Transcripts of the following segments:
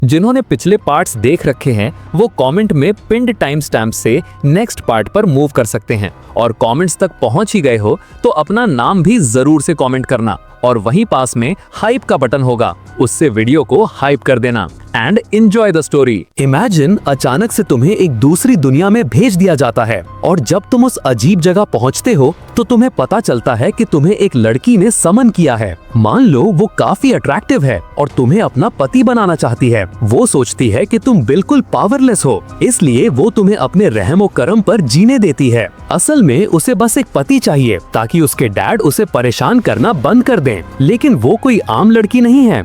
जिन्होंने पिछले पार्ट्स देख रखे हैं वो कमेंट में पिन्ड टाइम स्टैम्प से नेक्स्ट पार्ट पर मूव कर सकते हैं, और कमेंट्स तक पहुंच ही गए हो तो अपना नाम भी जरूर से कमेंट करना, और वहीं पास में हाइप का बटन होगा, उससे वीडियो को हाइप कर देना। And enjoy the story. Imagine अचानक से तुम्हें एक दूसरी दुनिया में भेज दिया जाता है, और जब तुम उस अजीब जगह पहुंचते हो तो तुम्हें पता चलता है कि तुम्हें एक लड़की ने समन किया है। मान लो वो काफी अट्रैक्टिव है और तुम्हें अपना पति बनाना चाहती है। वो सोचती है कि तुम बिल्कुल पावरलेस हो, इसलिए वो तुम्हें अपने रहमो करम पर जीने देती है। असल में उसे बस एक पति चाहिए ताकि उसके डैड उसे परेशान करना बंद कर दें। लेकिन वो कोई आम लड़की नहीं है।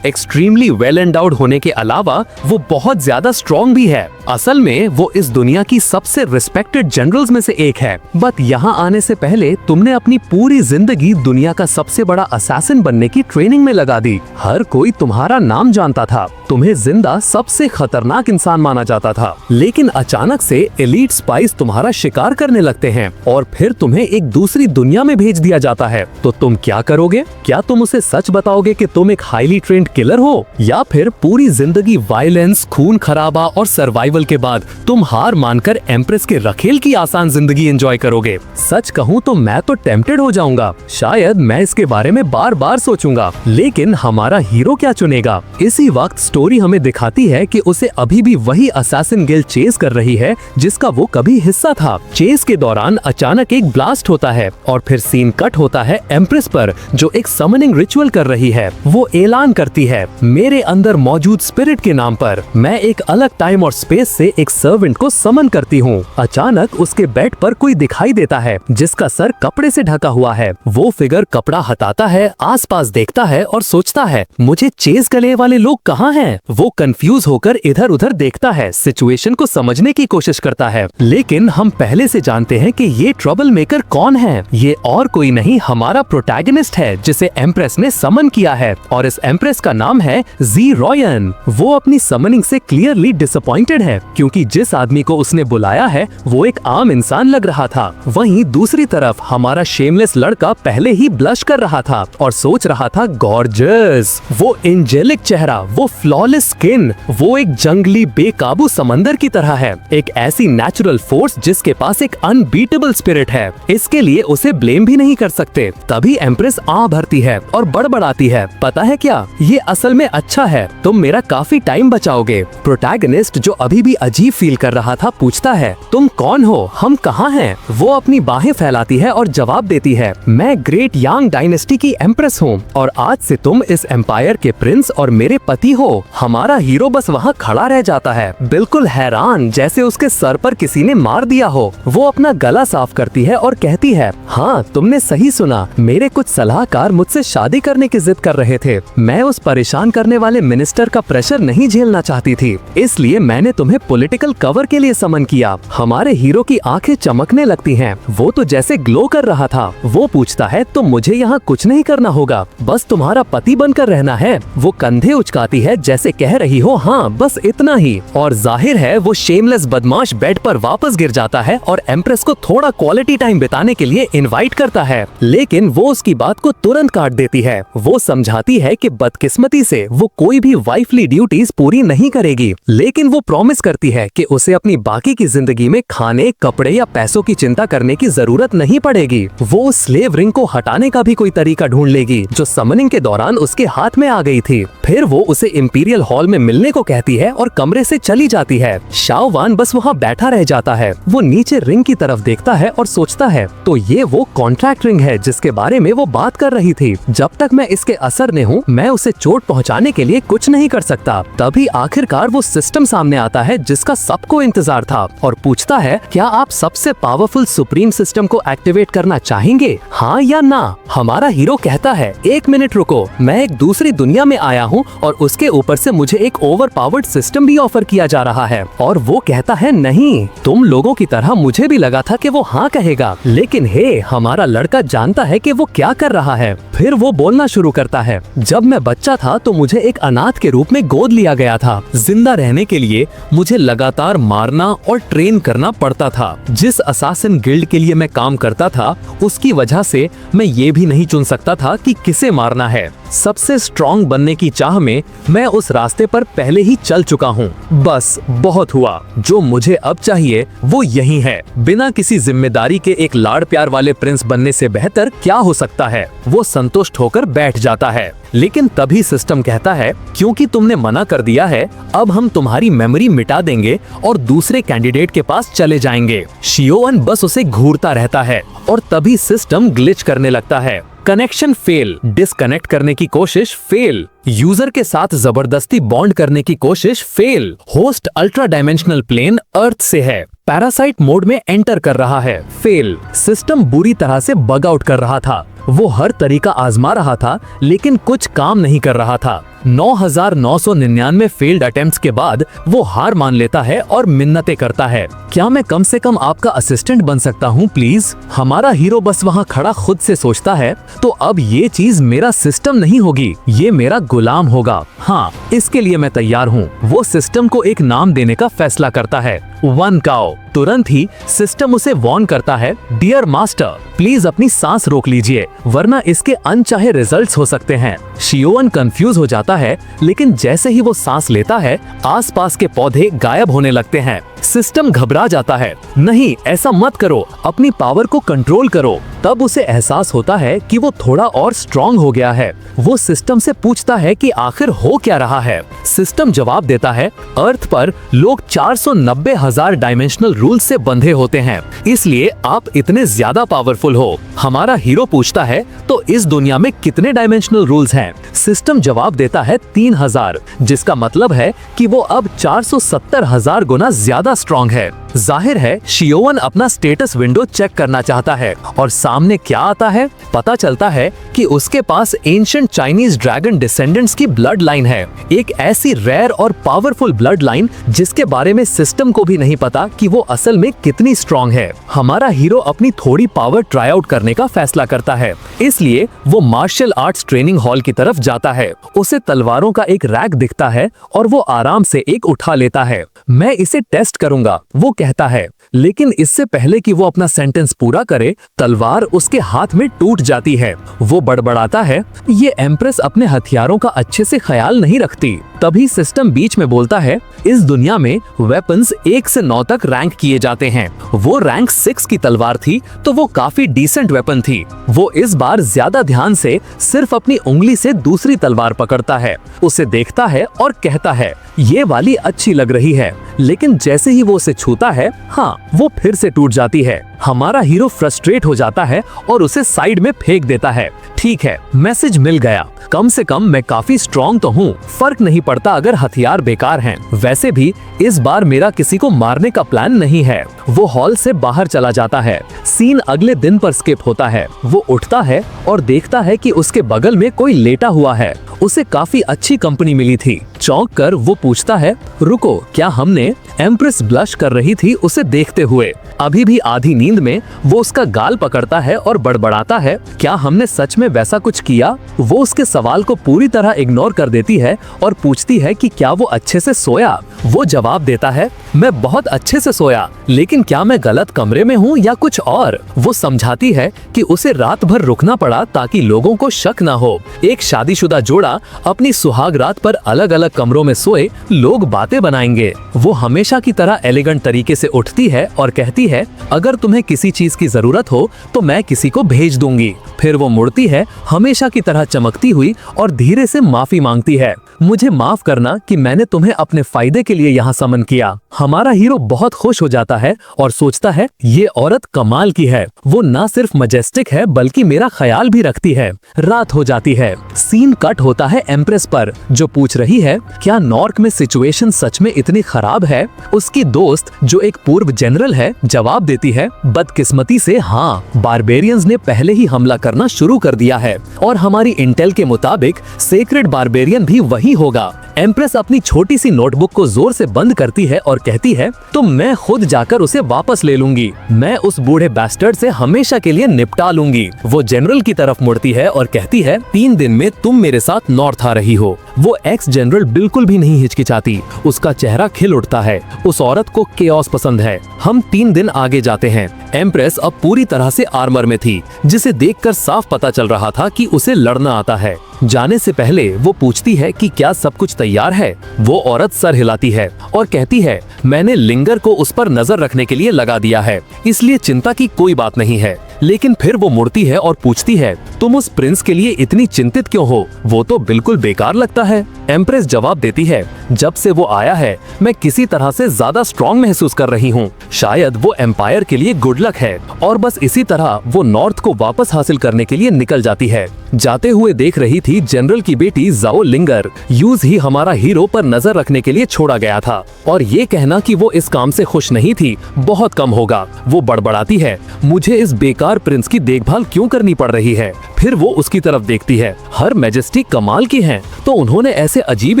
एक्सट्रीमली वेल एंडाउड होने के अलावा वो बहुत ज्यादा स्ट्रॉन्ग भी है। असल में वो इस दुनिया की सबसे रिस्पेक्टेड जनरल्स में से एक है। बट यहाँ आने से पहले तुमने अपनी पूरी जिंदगी दुनिया का सबसे बड़ा असैसिन बनने की ट्रेनिंग में लगा दी। हर कोई तुम्हारा नाम जानता था, तुम्हें जिंदा सबसे खतरनाक इंसान माना जाता था। लेकिन अचानक से एलीट स्पाइस तुम्हारा शिकार करने लगते हैं और फिर तुम्हें एक दूसरी दुनिया में भेज दिया जाता है। तो तुम क्या करोगे? क्या तुम उसे सच बताओगे कि तुम एक हाईली ट्रेंड किलर हो, या फिर पूरी जिंदगी वायलेंस, खून खराबा और सर्वाइवल के बाद तुम हार मानकर एम्प्रेस के रखेल की आसान जिंदगी एंजॉय करोगे? सच कहूँ तो मैं तो टेम्प्टेड हो जाऊंगा। शायद मैं इसके बारे में बार बार सोचूंगा। लेकिन हमारा हीरो क्या चुनेगा? इसी वक्त स्टोरी हमें दिखाती है कि उसे अभी भी वही असैसिन गिल्ड चेस कर रही है जिसका वो कभी हिस्सा था। चेस के दौरान अचानक एक ब्लास्ट होता है और फिर सीन कट होता है एम्प्रेस पर, जो एक समनिंग रिचुअल कर रही है। वो ऐलान करती है, मेरे अंदर मौजूद स्पिरिट के नाम पर मैं एक अलग टाइम और स्पेस से एक सर्वेंट को समन करती हूँ। अचानक उसके बेड पर कोई दिखाई देता है जिसका सर कपड़े से ढका हुआ है। वो फिगर कपड़ा हटाता है, आसपास देखता है और सोचता है, मुझे चेस गले वाले लोग कहाँ हैं? वो कंफ्यूज होकर इधर उधर देखता है, सिचुएशन को समझने की कोशिश करता है। लेकिन हम पहले से जानते हैं कि ये ट्रबल मेकर कौन है। ये और कोई नहीं, हमारा प्रोटैगनिस्ट है जिसे एम्प्रेस ने समन किया है, और इस एम्प्रेस का नाम है जी रॉयन। वो अपनी समनिंग से क्लियरली डिसअपॉइंटेड है क्योंकि जिस आदमी को उसने बुलाया है वो एक आम इंसान लग रहा था। वहीं दूसरी तरफ हमारा शेमलेस लड़का पहले ही ब्लश कर रहा था और सोच रहा था, गॉर्जियस, वो एंजेलिक चेहरा, वो फ्लॉलेस स्किन, वो एक जंगली बेकाबू समंदर की तरह है, एक ऐसी नेचुरल फोर्स जिसके पास एक अनबीटेबल स्पिरिट है। इसके लिए उसे ब्लेम भी नहीं कर सकते। तभी एम्प्रेस आ भरती है और बड़बड़ाती है, पता है क्या, ये असल में अच्छा है, तुम मेरा काफी टाइम बचाओगे। प्रोटैगनिस्ट, जो अभी भी अजीब फील कर रहा था, पूछता है, तुम कौन हो, हम कहाँ हैं? वो अपनी बाहें फैलाती है और जवाब देती है, मैं ग्रेट यांग डायनेस्टी की एम्प्रेस हूँ और आज से तुम इस एम्पायर के प्रिंस और मेरे पति हो। हमारा हीरो बस वहाँ खड़ा रह जाता है, बिल्कुल हैरान, जैसे उसके सर पर किसी ने मार दिया हो। वो अपना गला साफ करती है और कहती है, हाँ तुमने सही सुना, मेरे कुछ सलाहकार मुझसे शादी करने की जिद कर रहे थे। मैं उस परेशान करने वाले मिनिस्टर का प्रेशर नहीं झेलना चाहती थी, इसलिए मैंने तुम्हें पॉलिटिकल कवर के लिए समन किया। हमारे हीरो की आंखें चमकने लगती हैं, वो तो जैसे ग्लो कर रहा था। वो पूछता है, तो मुझे यहाँ कुछ नहीं करना होगा, बस तुम्हारा पति बनकर रहना है? वो कंधे उचकाती है जैसे कह रही हो, हाँ बस इतना ही। और जाहिर है वो शेमलेस बदमाश बेड पर वापस गिर जाता है और एम्प्रेस को थोड़ा क्वालिटी टाइम बिताने के लिए इनवाइट करता है। लेकिन वो उसकी बात को तुरंत काट देती है। वो समझाती है कि बदकिस्मती से वो कोई भी वाइफली ड्यूटीज पूरी नहीं करेगी, लेकिन वो प्रॉमिस करती है कि उसे अपनी बाकी की जिंदगी में खाने, कपड़े या पैसों की चिंता करने की जरूरत नहीं पड़ेगी। वो स्लेव रिंग को हटाने का भी कोई तरीका ढूंढ लेगी जो समनिंग के दौरान उसके हाथ में आ गई थी। फिर वो उसे इंपीरियल हॉल में मिलने को कहती है और कमरे से चली जाती है। शाओवान बस वहाँ बैठा रह जाता है। वो नीचे रिंग की तरफ देखता है और सोचता है, तो ये वो कॉन्ट्रैक्ट रिंग है जिसके बारे में वो बात कर रही थी। जब तक मैं इसके असर में हूँ, मैं उसे चोट पहुँचाने के लिए कुछ नहीं कर सकता। तभी आखिरकार वो सिस्टम सामने आता है जिसका सबको इंतजार था और पूछता है, क्या आप सबसे पावरफुल सुप्रीम सिस्टम को एक्टिवेट करना चाहेंगे, हाँ या ना? हमारा हीरो कहता है, एक मिनट रुको, मैं एक दूसरी दुनिया में आया हूँ और उसके ऊपर से मुझे एक ओवर पावर्ड सिस्टम भी ऑफर किया जा रहा है। और वो कहता है, नहीं, तुम लोगों की तरह मुझे भी लगा था कि वो हाँ कहेगा, लेकिन हे, हमारा लड़का जानता है कि वो क्या कर रहा है। फिर वो बोलना शुरू करता है, जब मैं बच्चा था तो मुझे एक अनाथ के रूप में गोद लिया गया था। जिंदा रहने के लिए मुझे लगातार मारना और ट्रेन करना पड़ता था। जिस असैसिन गिल्ड के लिए मैं काम करता था उसकी वजह से मैं ये भी नहीं चुन सकता था कि किसे मारना है। सबसे स्ट्रॉन्ग बनने की चाह में मैं उस रास्ते पर पहले ही चल चुका हूँ। बस बहुत हुआ, जो मुझे अब चाहिए वो यही है। बिना किसी जिम्मेदारी के एक लाड़ प्यार वाले प्रिंस बनने से बेहतर क्या हो सकता है। वो संतुष्ट होकर बैठ जाता है, लेकिन तभी सिस्टम कहता है, क्योंकि तुमने मना कर दिया है, अब हम तुम्हारी मेमोरी मिटा देंगे और दूसरे कैंडिडेट के पास चले जाएंगे। शियोवन बस उसे घूरता रहता है और तभी सिस्टम ग्लिच करने लगता है। कनेक्शन फेल, डिस्कनेक्ट करने की कोशिश फेल, यूजर के साथ जबरदस्ती बॉन्ड करने की कोशिश fail, host ultra dimensional plane earth से है, पैरासाइट मोड में एंटर कर रहा है फेल। सिस्टम बुरी तरह से बग आउट कर रहा था। वो हर तरीका आजमा रहा था, लेकिन कुछ काम नहीं कर रहा था। 9,999 फेल्ड अटेम्प्ट्स के बाद वो हार मान लेता है और मिन्नतें करता है, क्या मैं कम से कम आपका असिस्टेंट बन सकता हूँ प्लीज। हमारा हीरो बस वहाँ खड़ा खुद से सोचता है, तो अब ये चीज मेरा सिस्टम नहीं होगी, ये मेरा गुलाम होगा। हाँ, इसके लिए मैं तैयार हूँ। वो सिस्टम को एक नाम देने का फैसला करता है, वन काओ। तुरंत ही सिस्टम उसे वार्न करता है, डियर मास्टर प्लीज अपनी सांस रोक लीजिए, वरना इसके अनचाहे रिजल्ट्स हो सकते हैं। शियोवन कंफ्यूज हो जाता है, लेकिन जैसे ही वो सांस लेता है, आसपास के पौधे गायब होने लगते हैं। सिस्टम घबरा जाता है, नहीं ऐसा मत करो, अपनी पावर को कंट्रोल करो। तब उसे एहसास होता है कि वो थोड़ा और स्ट्रॉन्ग हो गया है। वो सिस्टम से पूछता है कि आखिर हो क्या रहा है। सिस्टम जवाब देता है, अर्थ पर लोग 490,000 डायमेंशनल रूल्स से बंधे होते हैं, इसलिए आप इतने ज्यादा पावरफुल हो। हमारा हीरो पूछता है, तो इस दुनिया में कितने डायमेंशनल रूल्स हैं? सिस्टम जवाब देता है 3,000, जिसका मतलब है कि वो अब 470,000 गुना ज्यादा स्ट्रॉन्ग है। जाहिर है शियोवन अपना स्टेटस विंडो चेक करना चाहता है, और सामने क्या आता है? पता चलता है कि उसके पास एंशिएंट चाइनीज ड्रैगन डिसेंडेंट्स की ब्लड लाइन है, एक ऐसी रेयर और पावरफुल ब्लड लाइन जिसके बारे में सिस्टम को भी नहीं पता कि वो असल में कितनी स्ट्रॉन्ग है। हमारा हीरो अपनी थोड़ी पावर ट्राई आउट करने का फैसला करता है, इसलिए वो मार्शल आर्ट्स ट्रेनिंग हॉल की तरफ जाता है। उसे तलवारों का एक रैक दिखता है और वो आराम से एक उठा लेता है। मैं इसे टेस्ट करूंगा, वो कहता है, लेकिन इससे पहले कि वो अपना सेंटेंस पूरा करे, तलवार उसके हाथ में टूट जाती है। वो बड़बड़ाता है, ये एम्प्रेस अपने हथियारों का अच्छे से ख्याल नहीं रखती। तभी सिस्टम बीच में बोलता है, इस दुनिया में वेपन्स 1 से 9 तक रैंक किए जाते हैं। वो रैंक 6 की तलवार थी, तो वो काफी डिसेंट वेपन थी। वो इस बार ज्यादा ध्यान से सिर्फ अपनी उंगली से दूसरी तलवार पकड़ता है, उसे देखता है और कहता है, ये वाली अच्छी लग रही है। लेकिन जैसे ही वो उसे छूता है, हाँ, वो फिर से टूट जाती है। हमारा हीरो फ्रस्ट्रेट हो जाता है और उसे साइड में फेंक देता है। ठीक है, मैसेज मिल गया, कम से कम मैं काफी स्ट्रॉन्ग तो हूँ, फर्क नहीं पड़ता अगर हथियार बेकार हैं। वैसे भी इस बार मेरा किसी को मारने का प्लान नहीं है। वो हॉल से बाहर चला जाता है। सीन अगले दिन पर स्किप होता है। वो उठता है और देखता है कि उसके बगल में कोई लेटा हुआ है। उसे काफी अच्छी कंपनी मिली थी। चौंक कर वो पूछता है, रुको, क्या हमने? एम्प्रेस ब्लश कर रही थी उसे देखते हुए। अभी भी आधी नींद में वो उसका गाल पकड़ता है और बड़बड़ाता है, क्या हमने सच में वैसा कुछ किया? वो उसके सवाल को पूरी तरह इग्नोर कर देती है और पूछती है कि क्या वो अच्छे से सोया? वो जवाब देता है, मैं बहुत अच्छे से सोया, लेकिन क्या मैं गलत कमरे में हूँ या कुछ और? वो समझाती है कि उसे रात भर रुकना पड़ा ताकि लोगों को शक न हो। एक शादीशुदा जोड़ा अपनी सुहाग रात पर अलग अलग कमरों में सोए, लोग बातें बनाएंगे। वो हमेशा की तरह एलिगेंट तरीके से उठती है और कहती है, अगर तुम्हें किसी चीज की जरूरत हो तो मैं किसी को भेज दूंगी। फिर वो मुड़ती है, हमेशा की तरह चमकती हुई, और धीरे से माफी मांगती है, मुझे माफ करना कि मैंने तुम्हें अपने फायदे के लिए यहाँ समन किया। हमारा हीरो बहुत खुश हो जाता है और सोचता है, ये औरत कमाल की है, वो ना सिर्फ मजेस्टिक है बल्कि मेरा ख्याल भी रखती है। रात हो जाती है। सीन कट होता है एम्प्रेस पर, जो पूछ रही है, क्या नॉर्क में सिचुएशन सच में इतनी खराब है? उसकी दोस्त जो एक पूर्व जनरल है जवाब देती है, बदकिस्मती से हाँ, बारबेरियंस ने पहले ही हमला करना शुरू कर दिया है और हमारी इंटेल के मुताबिक सेक्रेड बारबेरियन भी वही होगा। एम्प्रेस अपनी छोटी सी नोटबुक को जोर से बंद करती है और कहती है, तो मैं खुद जाकर उसे वापस ले लूंगी। मैं उस बूढ़े बैस्टर्ड से हमेशा के लिए निपटा लूंगी। वो जनरल की तरफ मुड़ती है और कहती है, 3 दिन में तुम मेरे साथ नॉर्थ आ रही हो। वो एक्स जनरल बिल्कुल भी नहीं हिचकिचाती, उसका चेहरा खिल उठता है। उस औरत को केओस पसंद है। हम 3 दिन आगे जाते हैं। एम्प्रेस अब पूरी तरह से आर्मर में थी, जिसे देखकर साफ पता चल रहा था कि उसे लड़ना आता है। जाने से पहले वो पूछती है कि क्या सब कुछ तैयार है। वो औरत सर हिलाती है और कहती है, मैंने लिंगर को उस पर नजर रखने के लिए लगा दिया है, इसलिए चिंता की कोई बात नहीं है। लेकिन फिर वो मुड़ती है और पूछती है, तुम उस प्रिंस के लिए इतनी चिंतित क्यों हो? वो तो बिल्कुल बेकार लगता है। एम्प्रेस जवाब देती है, जब से वो आया है मैं किसी तरह से ज्यादा स्ट्रॉन्ग महसूस कर रही हूँ। शायद वो एम्पायर के लिए गुड लक है। और बस इसी तरह वो नॉर्थ को वापस हासिल करने के लिए निकल जाती है। जाते हुए देख रही थी जनरल की बेटी जाओ लिंगर। यूज ही हमारा हीरो पर नजर रखने के लिए छोड़ा गया था, और ये कहना कि वो इस काम से खुश नहीं थी बहुत कम होगा। वो बड़बड़ाती है, मुझे इस बेकार प्रिंस की देखभाल क्यों करनी पड़ रही है। फिर वो उसकी तरफ देखती है, हर मैजेस्टी कमाल की हैं, तो उन्होंने ऐसे अजीब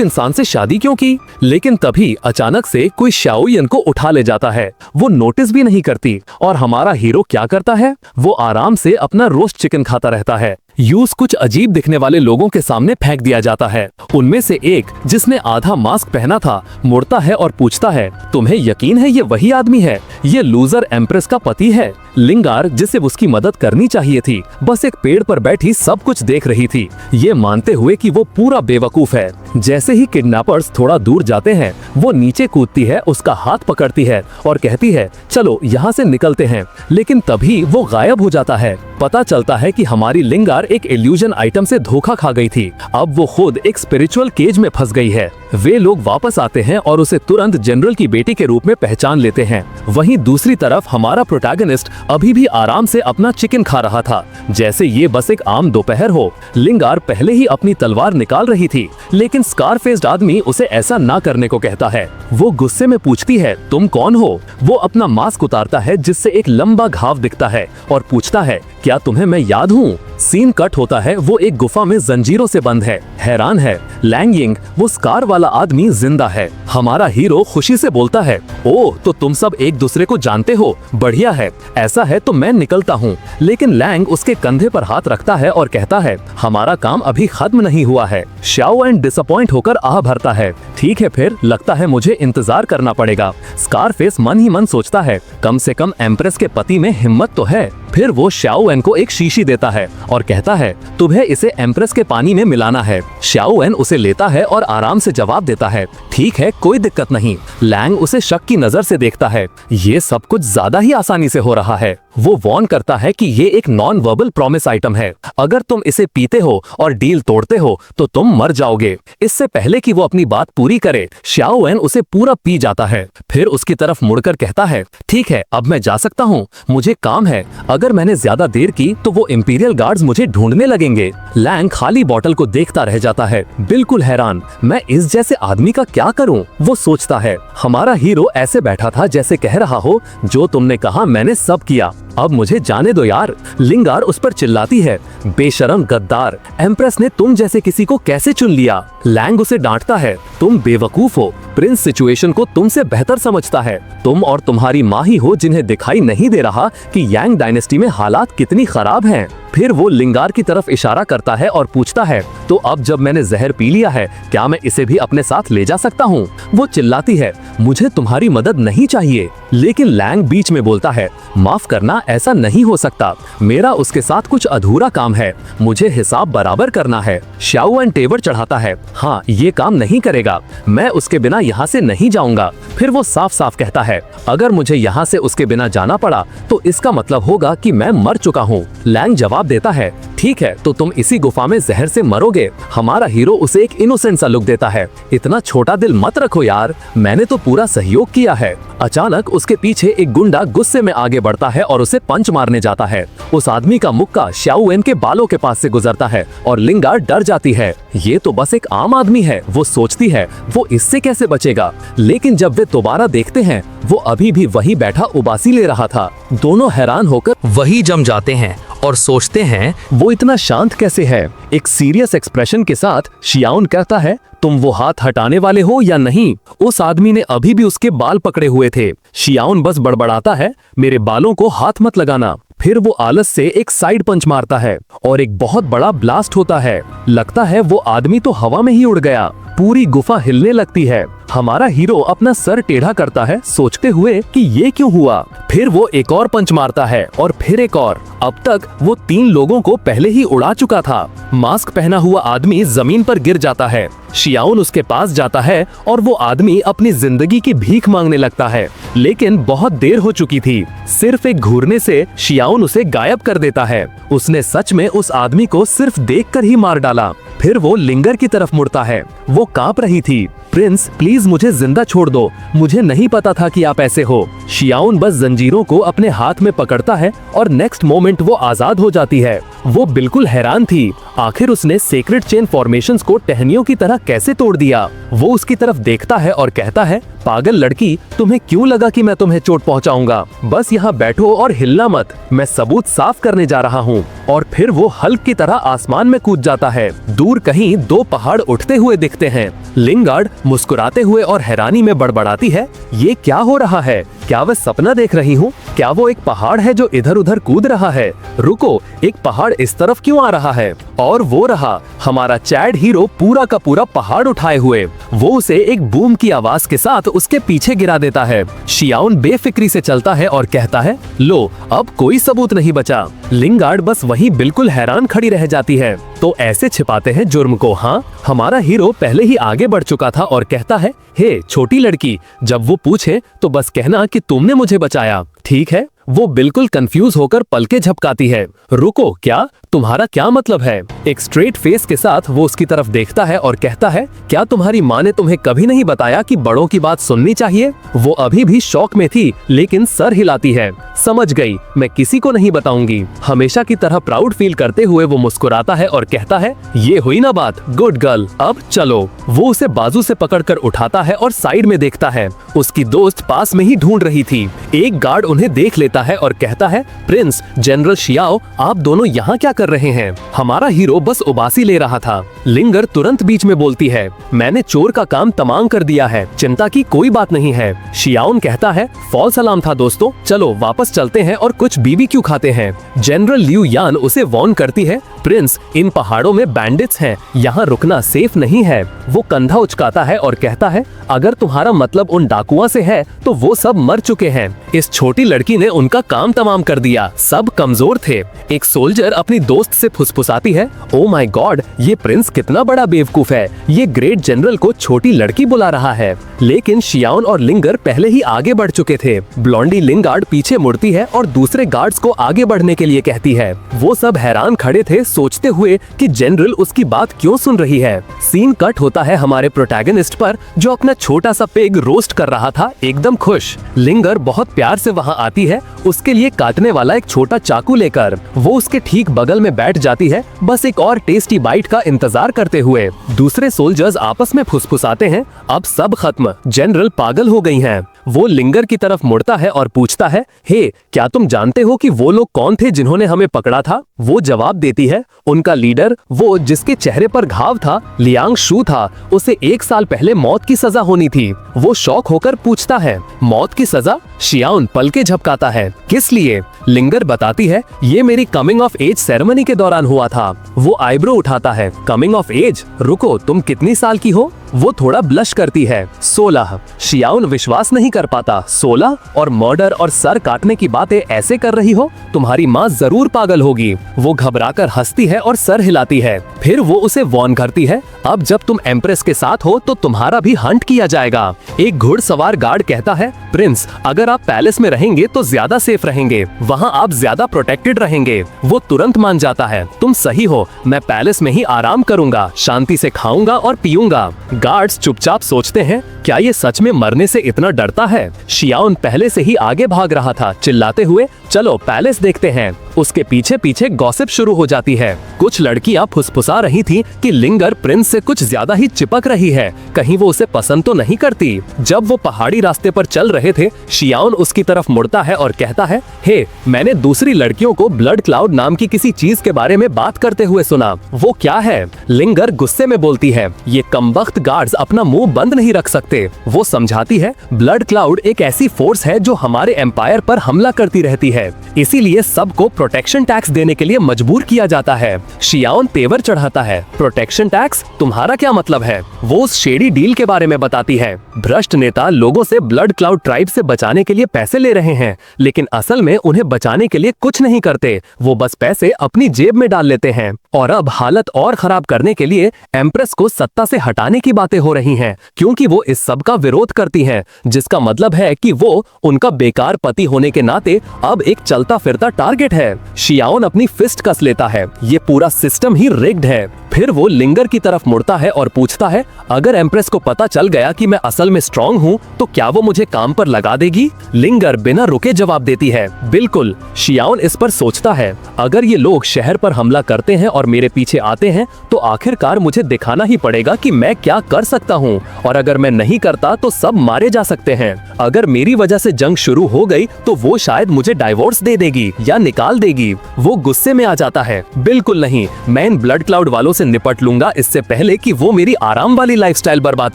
इंसान से शादी क्यों की? लेकिन तभी अचानक से कोई शाओयन को उठा ले जाता है। वो नोटिस भी नहीं करती, और हमारा हीरो क्या करता है? वो आराम से अपना रोस्ट चिकन खाता रहता है। यूज कुछ अजीब दिखने वाले लोगों के सामने फेंक दिया जाता है। उनमें से एक, जिसने आधा मास्क पहना था, मुड़ता है और पूछता है, तुम्हें यकीन है ये वही आदमी है? ये लूजर एम्प्रेस का पति है। लिंगार, जिसे उसकी मदद करनी चाहिए थी, बस एक पेड़ पर बैठी सब कुछ देख रही थी, ये मानते हुए कि वो पूरा बेवकूफ है। जैसे ही किडनैपर्स थोड़ा दूर जाते हैं, वो नीचे कूदती है, उसका हाथ पकड़ती है और कहती है, चलो यहाँ से निकलते हैं। लेकिन तभी वो गायब हो जाता है। पता चलता है कि हमारी लिंगार एक इल्यूजन आइटम से धोखा खा गई थी। अब वो खुद एक स्पिरिचुअल केज में फंस गई है। वे लोग वापस आते हैं और उसे तुरंत जनरल की बेटी के रूप में पहचान लेते हैं। वहीं दूसरी तरफ हमारा प्रोटैगनिस्ट अभी भी आराम से अपना चिकन खा रहा था, जैसे ये बस एक आम दोपहर हो। लिंगार पहले ही अपनी तलवार निकाल रही थी, लेकिन स्कारफेस्ड आदमी उसे ऐसा ना करने को कहता है। वो गुस्से में पूछती है, तुम कौन हो? वो अपना मास्क उतारता है, जिससे एक लंबा घाव दिखता है, और पूछता है, क्या तुम्हें मैं याद हूँ? सीन कट होता है, वो एक गुफा में जंजीरों से बंद है। हैरान है लैंग यिंग, वो स्कार वाला आदमी जिंदा है। हमारा हीरो खुशी से बोलता है, ओ तो तुम सब एक दूसरे को जानते हो, बढ़िया है, ऐसा है तो मैं निकलता हूँ। लेकिन लैंग उसके कंधे पर हाथ रखता है और कहता है, हमारा काम अभी खत्म नहीं हुआ है। शाओ एंड डिसअपॉइंट होकर आह भरता है, ठीक है फिर, लगता है मुझे इंतजार करना पड़ेगा। स्कारफेस मन ही मन सोचता है, कम से कम एम्प्रेस के पति में हिम्मत तो है। फिर वो शाओएन को एक शीशी देता है और कहता है, तुम्हें इसे एम्प्रेस के पानी में मिलाना है। शाओएन उसे लेता है और आराम से जवाब देता है, ठीक है, कोई दिक्कत नहीं। लैंग उसे शक की नजर से देखता है, ये सब कुछ ज्यादा ही आसानी से हो रहा है। वो वॉर्न करता है कि ये एक नॉन वर्बल प्रॉमिस आइटम है, अगर तुम इसे पीते हो और डील तोड़ते हो तो तुम मर जाओगे। इससे पहले कि वो अपनी बात पूरी करे, शाओएन उसे पूरा पी जाता है। फिर उसकी तरफ मुड़कर कहता है, ठीक है, अब मैं जा सकता हूँ, मुझे काम है, अगर मैंने ज्यादा देर की तो वो इंपीरियल गार्ड्स मुझे ढूंढने लगेंगे। लैंग खाली बोतल को देखता रह जाता है, बिल्कुल हैरान, मैं इस जैसे आदमी का क्या करूं? वो सोचता है। हमारा हीरो ऐसे बैठा था जैसे कह रहा हो, जो तुमने कहा मैंने सब किया, अब मुझे जाने दो यार। लिंगार उस पर चिल्लाती है, बेशरम गद्दार, एम्प्रेस ने तुम जैसे किसी को कैसे चुन लिया? लैंग उसे डांटता है, तुम बेवकूफ हो, प्रिंस सिचुएशन को तुमसे बेहतर समझता है। तुम और तुम्हारी माँ ही हो जिन्हें दिखाई नहीं दे रहा कि यांग डायनेस्टी में हालात कितनी खराब हैं। फिर वो लिंगार की तरफ इशारा करता है और पूछता है, तो अब जब मैंने जहर पी लिया है, क्या मैं इसे भी अपने साथ ले जा सकता हूँ? वो चिल्लाती है, मुझे तुम्हारी मदद नहीं चाहिए। लेकिन लैंग बीच में बोलता है, माफ करना, ऐसा नहीं हो सकता, मेरा उसके साथ कुछ अधूरा काम है, मुझे हिसाब बराबर करना है। शाओएन तेवर चढ़ाता है, हाँ ये काम नहीं करेगा, मैं उसके बिना यहाँ से नहीं जाऊंगा। फिर वो साफ साफ कहता है, अगर मुझे यहाँ से उसके बिना जाना पड़ा तो इसका मतलब होगा कि मैं मर चुका हूँ। लैंग जवाब देता है, ठीक है, तो तुम इसी गुफा में जहर से मरोगे। हमारा हीरो उसे एक इनोसेंट सा लुक देता है, इतना छोटा दिल मत रखो यार, मैंने तो पूरा सहयोग किया है। अचानक उसके पीछे एक गुंडा गुस्से में आगे बढ़ता है और उसे पंच मारने जाता है। उस आदमी का मुक्का शाओएन के बालों के पास से गुजरता है और लिंगार डर जाती है, ये तो बस एक आम आदमी है। वो सोचती है वो इससे कैसे बचेगा, लेकिन जब वे दोबारा देखते हैं, वो अभी भी वही बैठा उबासी ले रहा था। दोनों हैरान होकर वही जम जाते हैं और सोचते हैं, वो इतना शांत कैसे है। एक सीरियस एक्सप्रेशन के साथ शियाओन कहता है, तुम वो हाथ हटाने वाले हो या नहीं? उस आदमी ने अभी भी उसके बाल पकड़े हुए थे। शियाओन बस बड़बड़ाता है, मेरे बालों को हाथ मत लगाना। फिर वो आलस से एक साइड पंच मारता है और एक बहुत बड़ा ब्लास्ट होता है। लगता है वो आदमी तो हवा में ही उड़ गया। पूरी गुफा हिलने लगती है। हमारा हीरो अपना सर टेढ़ा करता है, सोचते हुए कि ये क्यों हुआ। फिर वो एक और पंच मारता है और फिर एक और। अब तक वो 3 लोगों को पहले ही उड़ा चुका था। मास्क पहना हुआ आदमी जमीन पर गिर जाता है। शियाउन उसके पास जाता है और वो आदमी अपनी जिंदगी की भीख मांगने लगता है, लेकिन बहुत देर हो चुकी थी। सिर्फ एक घूरने से शियाउन उसे गायब कर देता है। उसने सच में उस आदमी को सिर्फ देखकर ही मार डाला। फिर वो लिंगर की तरफ मुड़ता है। वो कांप रही थी। प्रिंस, प्लीज मुझे जिंदा छोड़ दो, मुझे नहीं पता था कि आप ऐसे हो। शियाउन बस जंजीरों को अपने हाथ में पकड़ता है और नेक्स्ट मोमेंट वो आजाद हो जाती है। वो बिल्कुल हैरान थी, आखिर उसने सेक्रेट चेन फॉर्मेशंस को टहनियों की तरह कैसे तोड़ दिया। वो उसकी तरफ देखता है और कहता है, पागल लड़की, तुम्हें क्यों लगा कि मैं तुम्हें चोट पहुंचाऊंगा? बस यहाँ बैठो और हिलना मत, मैं सबूत साफ करने जा रहा हूँ। और फिर वो हल्क की तरह आसमान में कूद जाता है। दूर कहीं 2 पहाड़ उठते हुए दिखते हैं। लिंगार्ड मुस्कुराते हुए और हैरानी में बड़बड़ाती है, ये क्या हो रहा है? क्या वह सपना देख रही हूँ? क्या वो एक पहाड़ है जो इधर उधर कूद रहा है? रुको, एक पहाड़ इस तरफ क्यों आ रहा है? और वो रहा हमारा चैड हीरो पूरा का पूरा पहाड़ उठाए हुए। वो उसे एक बूम की आवाज के साथ उसके पीछे गिरा देता है। शियाउन बेफिक्री से चलता है और कहता है, लो, अब कोई सबूत नहीं बचा। लिंगार्ड बस वहीं बिल्कुल हैरान खड़ी रह जाती है। तो ऐसे छिपाते हैं जुर्म को, हाँ? हमारा हीरो पहले ही आगे बढ़ चुका था और कहता है, हे छोटी लड़की, जब वो पूछे तो बस कहना कि तुमने मुझे बचाया, ठीक है? वो बिल्कुल कंफ्यूज होकर पलके झपकाती है। रुको, क्या? तुम्हारा क्या मतलब है? एक स्ट्रेट फेस के साथ वो उसकी तरफ देखता है और कहता है, क्या तुम्हारी माँ ने तुम्हें कभी नहीं बताया कि बड़ों की बात सुननी चाहिए? वो अभी भी शौक में थी, लेकिन सर हिलाती है। समझ गई, मैं किसी को नहीं बताऊंगी। हमेशा की तरह प्राउड फील करते हुए वो मुस्कुराता है और कहता है, ये हुई ना बात, गुड गर्ल, अब चलो। वो उसे बाजू से पकड़कर उठाता है और साइड में देखता है। उसकी दोस्त पास में ही ढूंढ रही थी। एक गार्ड उन्हें देख लेता है और कहता है, प्रिंस, जनरल शियाओ, आप दोनों यहाँ क्या कर रहे हैं? हमारा हीरो बस उबासी ले रहा था। लिंगर तुरंत बीच में बोलती है, मैंने चोर का काम तमाम कर दिया है, चिंता की कोई बात नहीं है। शियाउन कहता है, फॉल्स अलार्म था दोस्तों, चलो वापस चलते हैं और कुछ बीबीक्यू खाते हैं। जनरल लियू यान उसे वार्न करती है, प्रिंस, इन पहाड़ों में बैंडिट्स हैं, यहाँ रुकना सेफ नहीं है। वो कंधा उचकाता है और कहता है, अगर तुम्हारा मतलब उन डाकुओं से है तो वो सब मर चुके हैं। इस छोटी लड़की ने उनका काम तमाम कर दिया, सब कमजोर थे। एक सोल्जर अपनी दोस्त से फुसफुसाती है, ओ माय गॉड, ये प्रिंस कितना बड़ा बेवकूफ है, ये ग्रेट जनरल को छोटी लड़की बुला रहा है। लेकिन शियाउन और लिंगर पहले ही आगे बढ़ चुके थे। ब्लॉन्डी लिंगार्ड पीछे मुड़ती है और दूसरे गार्ड्स को आगे बढ़ने के लिए कहती है। वो सब हैरान खड़े थे, सोचते हुए कि जनरल उसकी बात क्यों सुन रही है। सीन कट होता है हमारे प्रोटैगनिस्ट पर, जो अपना छोटा सा पिग रोस्ट कर रहा था, एकदम खुश। लिंगर बहुत प्यार से वहाँ आती है, उसके लिए काटने वाला एक छोटा चाकू लेकर। वो उसके ठीक बगल में बैठ जाती है, बस एक और टेस्टी बाइट का इंतजार करते हुए। दूसरे सोल्जर्स आपस में फुसफुसाते हैं, अब सब खत्म, जनरल पागल हो गई हैं। वो लिंगर की तरफ मुड़ता है और पूछता है, हे, क्या तुम जानते हो कि वो लोग कौन थे जिन्होंने हमें पकड़ा था? वो जवाब देती है, उनका लीडर, वो जिसके चेहरे पर घाव था, लियांग शू था, उसे 1 साल पहले मौत की सजा होनी थी। वो शॉक होकर पूछता है, मौत की सजा? शियाउन पलके झपकाता है, किस लिए? लिंगर बताती है, ये मेरी कमिंग ऑफ एज सेरेमनी के दौरान हुआ था। वो आईब्रो उठाता है, कमिंग ऑफ एज? रुको, तुम कितनी साल की हो? वो थोड़ा ब्लश करती है, 16। शियाउन विश्वास नहीं कर पाता, 16 और मर्डर और सर काटने की बातें ऐसे कर रही हो? तुम्हारी माँ जरूर पागल होगी। वो घबराकर हंसती है और सर हिलाती है। फिर वो उसे वार्न करती है, अब जब तुम एम्प्रेस के साथ हो तो तुम्हारा भी हंट किया जाएगा। एक घुड़सवार गार्ड कहता है, प्रिंस, अगर आप पैलेस में रहेंगे तो ज्यादा सेफ रहेंगे, वहाँ आप ज्यादा प्रोटेक्टेड रहेंगे। वो तुरंत मान जाता है, तुम सही हो, मैं पैलेस में ही आराम करूंगा, शांति से खाऊंगा और पीऊंगा। गार्ड्स चुपचाप सोचते हैं, क्या ये सच में मरने से इतना डरता है? शियाउन पहले से ही आगे भाग रहा था, चिल्लाते हुए, चलो पैलेस देखते हैं। उसके पीछे पीछे गॉसिप शुरू हो जाती है। कुछ लड़कियां फुसफुसा रही थी कि लिंगर प्रिंस से कुछ ज्यादा ही चिपक रही है, कहीं वो उसे पसंद तो नहीं करती। जब वो पहाड़ी रास्ते पर चल रहे थे, शियाओन उसकी तरफ मुड़ता है और कहता है, हे, मैंने दूसरी लड़कियों को ब्लड क्लाउड नाम की किसी चीज के बारे में बात करते हुए सुना। वो क्या है? लिंगर गुस्से में बोलती है, ये कमबख्त गार्ड्स अपना मुंह बंद नहीं रख सकते। वो समझाती है, ब्लड क्लाउड एक ऐसी फोर्स है जो हमारे एम्पायर पर हमला करती रहती है, इसीलिए सबको प्रोटेक्शन टैक्स देने के लिए मजबूर किया जाता है। शियाओन तेवर चढ़ाता है, प्रोटेक्शन टैक्स? तुम्हारा क्या मतलब है? वो उस शेडी डील के बारे में बताती है। भ्रष्ट नेता लोगों से ब्लड क्लाउड ट्राइब से बचाने के लिए पैसे ले रहे हैं, लेकिन असल में उन्हें बचाने के लिए कुछ नहीं करते। वो बस पैसे अपनी जेब में डाल लेते हैं। और अब हालत और खराब करने के लिए एम्प्रेस को सत्ता से हटाने की बातें हो रही हैं, क्योंकि वो इस सब का विरोध करती हैं, जिसका मतलब है कि वो उनका बेकार पति होने के नाते अब एक चलता फिरता टारगेट है। शियाओन अपनी फिस्ट कस लेता है, ये पूरा सिस्टम ही रिग्ड है। फिर वो लिंगर की तरफ मुड़ता है और पूछता है, अगर एम्प्रेस को पता चल गया कि मैं असल में स्ट्रांग हूँ तो क्या वो मुझे काम पर लगा देगी? लिंगर बिना रुके जवाब देती है, बिल्कुल। शियाओन इस पर सोचता है, अगर ये लोग शहर पर हमला करते हैं और मेरे पीछे आते हैं तो आखिरकार मुझे दिखाना ही पड़ेगा कि मैं क्या कर सकता हूँ, और अगर मैं नहीं करता तो सब मारे जा सकते हैं। अगर मेरी वजह से जंग शुरू हो गई तो वो शायद मुझे डाइवोर्स दे देगी या निकाल देगी। वो गुस्से में आ जाता है, बिल्कुल नहीं, मैं इन ब्लड क्लाउड वालों से निपट लूंगा इससे पहले कि वो मेरी आराम वाली लाइफस्टाइल बर्बाद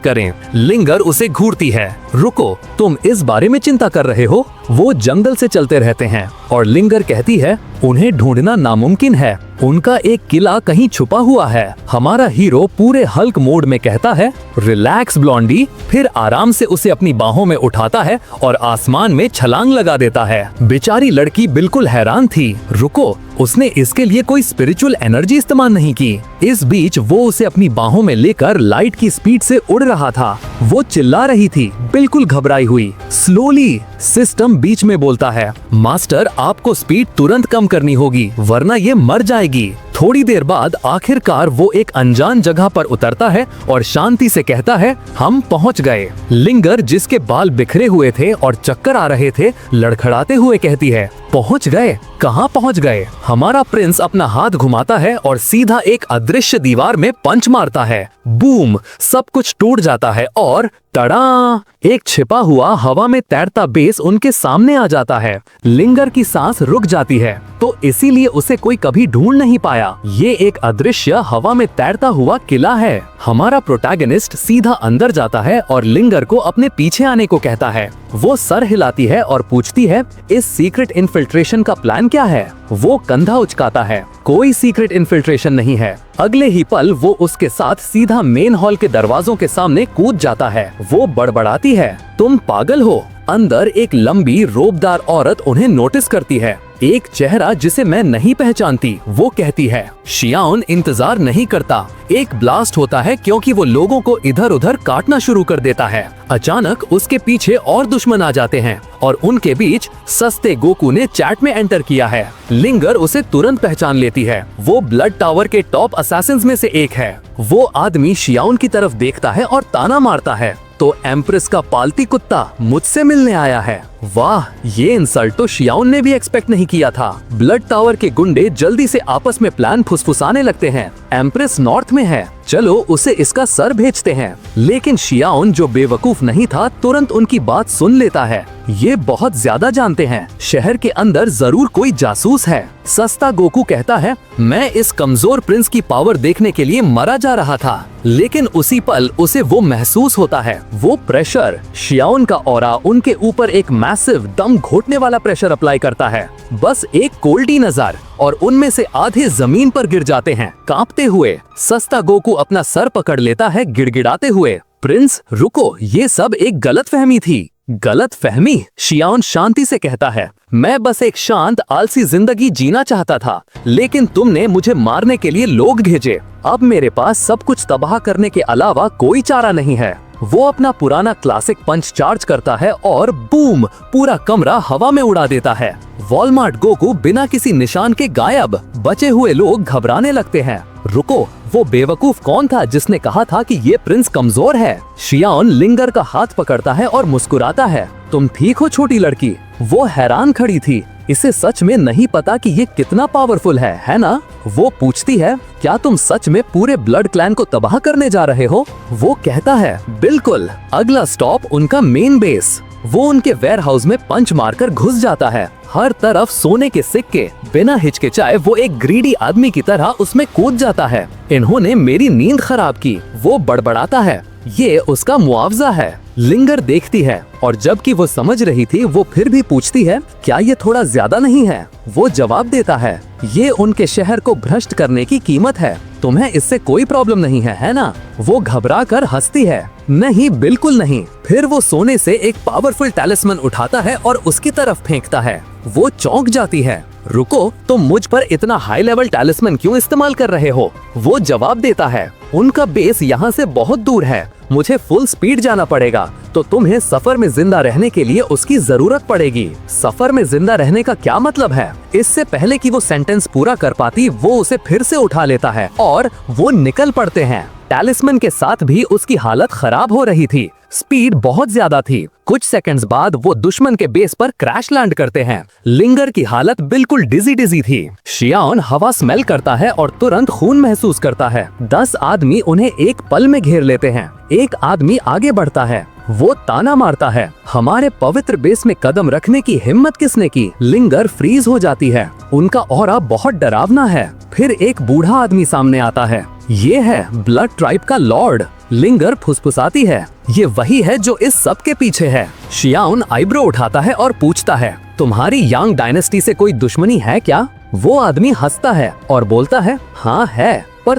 करें। लिंगर उसे घूरती है, रुको, तुम इस बारे में चिंता कर रहे हो? वो जंगल से चलते रहते हैं और लिंगर कहती है, उन्हें ढूंढना नामुमकिन है, उनका एक किला कहीं छुपा हुआ है। हमारा हीरो पूरे हल्क मोड में कहता है, रिलैक्स ब्लॉन्डी, फिर आराम से उसे अपनी बाहों में उठाता है और आसमान में छलांग लगा देता है। बेचारी लड़की बिल्कुल हैरान थी, रुको, उसने इसके लिए कोई स्पिरिचुअल एनर्जी इस्तेमाल नहीं की। इस बीच वो उसे अपनी बाहों में लेकर लाइट की स्पीड से उड़ रहा था। वो चिल्ला रही थी, बिल्कुल घबराई हुई। स्लोली सिस्टम बीच में बोलता है, मास्टर, आपको स्पीड तुरंत कम करनी होगी वरना ये मर जाएगी। थोड़ी देर बाद आखिरकार वो एक अनजान जगह पर उतरता है और शांति से कहता है, हम पहुंच गए। लिंगर, जिसके बाल बिखरे हुए थे और चक्कर आ रहे थे, लड़खड़ाते हुए कहती है, पहुंच गए? कहाँ पहुंच गए? हमारा प्रिंस अपना हाथ घुमाता है और सीधा एक अदृश्य दीवार में पंच मारता है। बूम, सब कुछ टूट जाता है और तड़ा, एक छिपा हुआ हवा में तैरता बेस उनके सामने आ जाता है। लिंगर की सांस रुक जाती है, तो इसीलिए उसे कोई कभी ढूंढ नहीं पाया। ये एक अदृश्य हवा में तैरता हुआ किला है। हमारा प्रोटैगनिस्ट सीधा अंदर जाता है और लिंगर को अपने पीछे आने को कहता है। वो सर हिलाती है और पूछती है, इस सीक्रेट इन्फिल्ट्रेशन का प्लान क्या है? वो कंधा उचकाता है, कोई सीक्रेट इन्फिल्ट्रेशन नहीं है। अगले ही पल वो उसके साथ सीधा मेन हॉल के दरवाजों के सामने कूद जाता है। वो बड़बड़ाती है, तुम पागल हो। अंदर एक लंबी रोबदार औरत उन्हें नोटिस करती है, एक चेहरा जिसे मैं नहीं पहचानती। वो कहती है, शियाओन इंतजार नहीं करता। एक ब्लास्ट होता है क्योंकि वो लोगों को इधर उधर काटना शुरू कर देता है। अचानक उसके पीछे और दुश्मन आ जाते हैं और उनके बीच सस्ते गोकू ने चैट में एंटर किया है। लिंगर उसे तुरंत पहचान लेती है, वो ब्लड टावर के टॉप असैसिन्स में से एक है। वो आदमी शियाओन की तरफ देखता है और ताना मारता है, तो एम्प्रेस का पालती कुत्ता मुझसे मिलने आया है। वाह, ये इंसल्ट तो शियाओन ने भी एक्सपेक्ट नहीं किया था। ब्लड टावर के गुंडे जल्दी से आपस में प्लान फुसफुसाने लगते हैं। एम्प्रेस नॉर्थ में है, चलो उसे इसका सर भेजते हैं। लेकिन शियाओन, जो बेवकूफ नहीं था, तुरंत उनकी बात सुन लेता है। ये बहुत ज्यादा जानते हैं, शहर के अंदर जरूर कोई जासूस है। सस्ता गोकू कहता है, मैं इस कमजोर प्रिंस की पावर देखने के लिए मरा जा रहा था। लेकिन उसी पल उसे वो महसूस होता है, वो प्रेशर। शियाओन का ऑरा उनके ऊपर एक मैसिव दम घोटने वाला प्रेशर अप्लाई करता है। बस एक कोल्डी नजर और उनमें से आधे जमीन पर गिर जाते हैं कांपते हुए। सस्ता गोकू अपना सर पकड़ लेता है गिड़गिड़ाते हुए, प्रिंस रुको, ये सब एक गलतफहमी थी। गलतफहमी? शियाओन शांति से कहता है, मैं बस एक शांत आलसी जिंदगी जीना चाहता था, लेकिन तुमने मुझे मारने के लिए लोग भेजे। अब मेरे पास सब कुछ तबाह करने के अलावा कोई चारा नहीं है। वो अपना पुराना क्लासिक पंच चार्ज करता है और बूम, पूरा कमरा हवा में उड़ा देता है। वॉलमार्ट गोकू बिना किसी निशान के गायब। बचे हुए लोग घबराने लगते हैं। रुको, वो बेवकूफ कौन था जिसने कहा था कि ये प्रिंस कमजोर है? शियाओन लिंगर का हाथ पकड़ता है और मुस्कुराता है, तुम ठीक हो छोटी लड़की? वो हैरान खड़ी थी। इसे सच में नहीं पता कि ये कितना पावरफुल है ना? वो पूछती है, क्या तुम सच में पूरे ब्लड क्लैन को तबाह करने जा रहे हो? वो कहता है, बिल्कुल। अगला स्टॉप उनका मेन बेस। वो उनके वेयर हाउस में पंच मारकर घुस जाता है। हर तरफ सोने के सिक्के। बिना हिचकिचाए वो एक ग्रीडी आदमी की तरह उसमें कूद जाता है। इन्होंने मेरी नींद खराब की, वो बड़बड़ाता है। ये उसका मुआवजा है। लिंगर देखती है और जबकि वो समझ रही थी, वो फिर भी पूछती है, क्या ये थोड़ा ज्यादा नहीं है? वो जवाब देता है, ये उनके शहर को भ्रष्ट करने की कीमत है। तुम्हें इससे कोई प्रॉब्लम नहीं है ना? वो घबरा कर हंसती है, नहीं बिल्कुल नहीं। फिर वो सोने से एक पावरफुल टैलिस्मन उठाता है और उसकी तरफ फेंकता है। वो चौंक जाती है, रुको, तुम मुझ पर इतना हाई लेवल टैलिस्मन क्यों इस्तेमाल कर रहे हो? वो जवाब देता है, उनका बेस यहाँ से बहुत दूर है, मुझे फुल स्पीड जाना पड़ेगा, तो तुम्हें सफर में जिंदा रहने के लिए उसकी जरूरत पड़ेगी। सफर में जिंदा रहने का क्या मतलब है? इससे पहले कि वो सेंटेंस पूरा कर पाती, वो उसे फिर से उठा लेता है और वो निकल पड़ते हैं। टैलिस्मन के साथ भी उसकी हालत खराब हो रही थी। स्पीड बहुत ज्यादा थी। कुछ सेकंड्स बाद वो दुश्मन के बेस पर क्रैश लैंड करते हैं। लिंगर की हालत बिल्कुल डिजी थी। शियाओन हवा स्मेल करता है और तुरंत खून महसूस करता है। 10 आदमी उन्हें एक पल में घेर लेते हैं। एक आदमी आगे बढ़ता है, वो ताना मारता है, हमारे पवित्र बेस में कदम रखने की हिम्मत किसने की? लिंगर फ्रीज हो जाती है। उनका ऑरा बहुत डरावना है। फिर एक बूढ़ा आदमी सामने आता है। ये है ब्लड ट्राइब का लॉर्ड। लिंगर फुसफुसाती है, ये वही है जो इस सब के पीछे है। शियाओन आईब्रो उठाता है और पूछता है, तुम्हारी यांग डायनेस्टी से कोई दुश्मनी है क्या? वो आदमी हंसता है और बोलता है, हाँ है, पर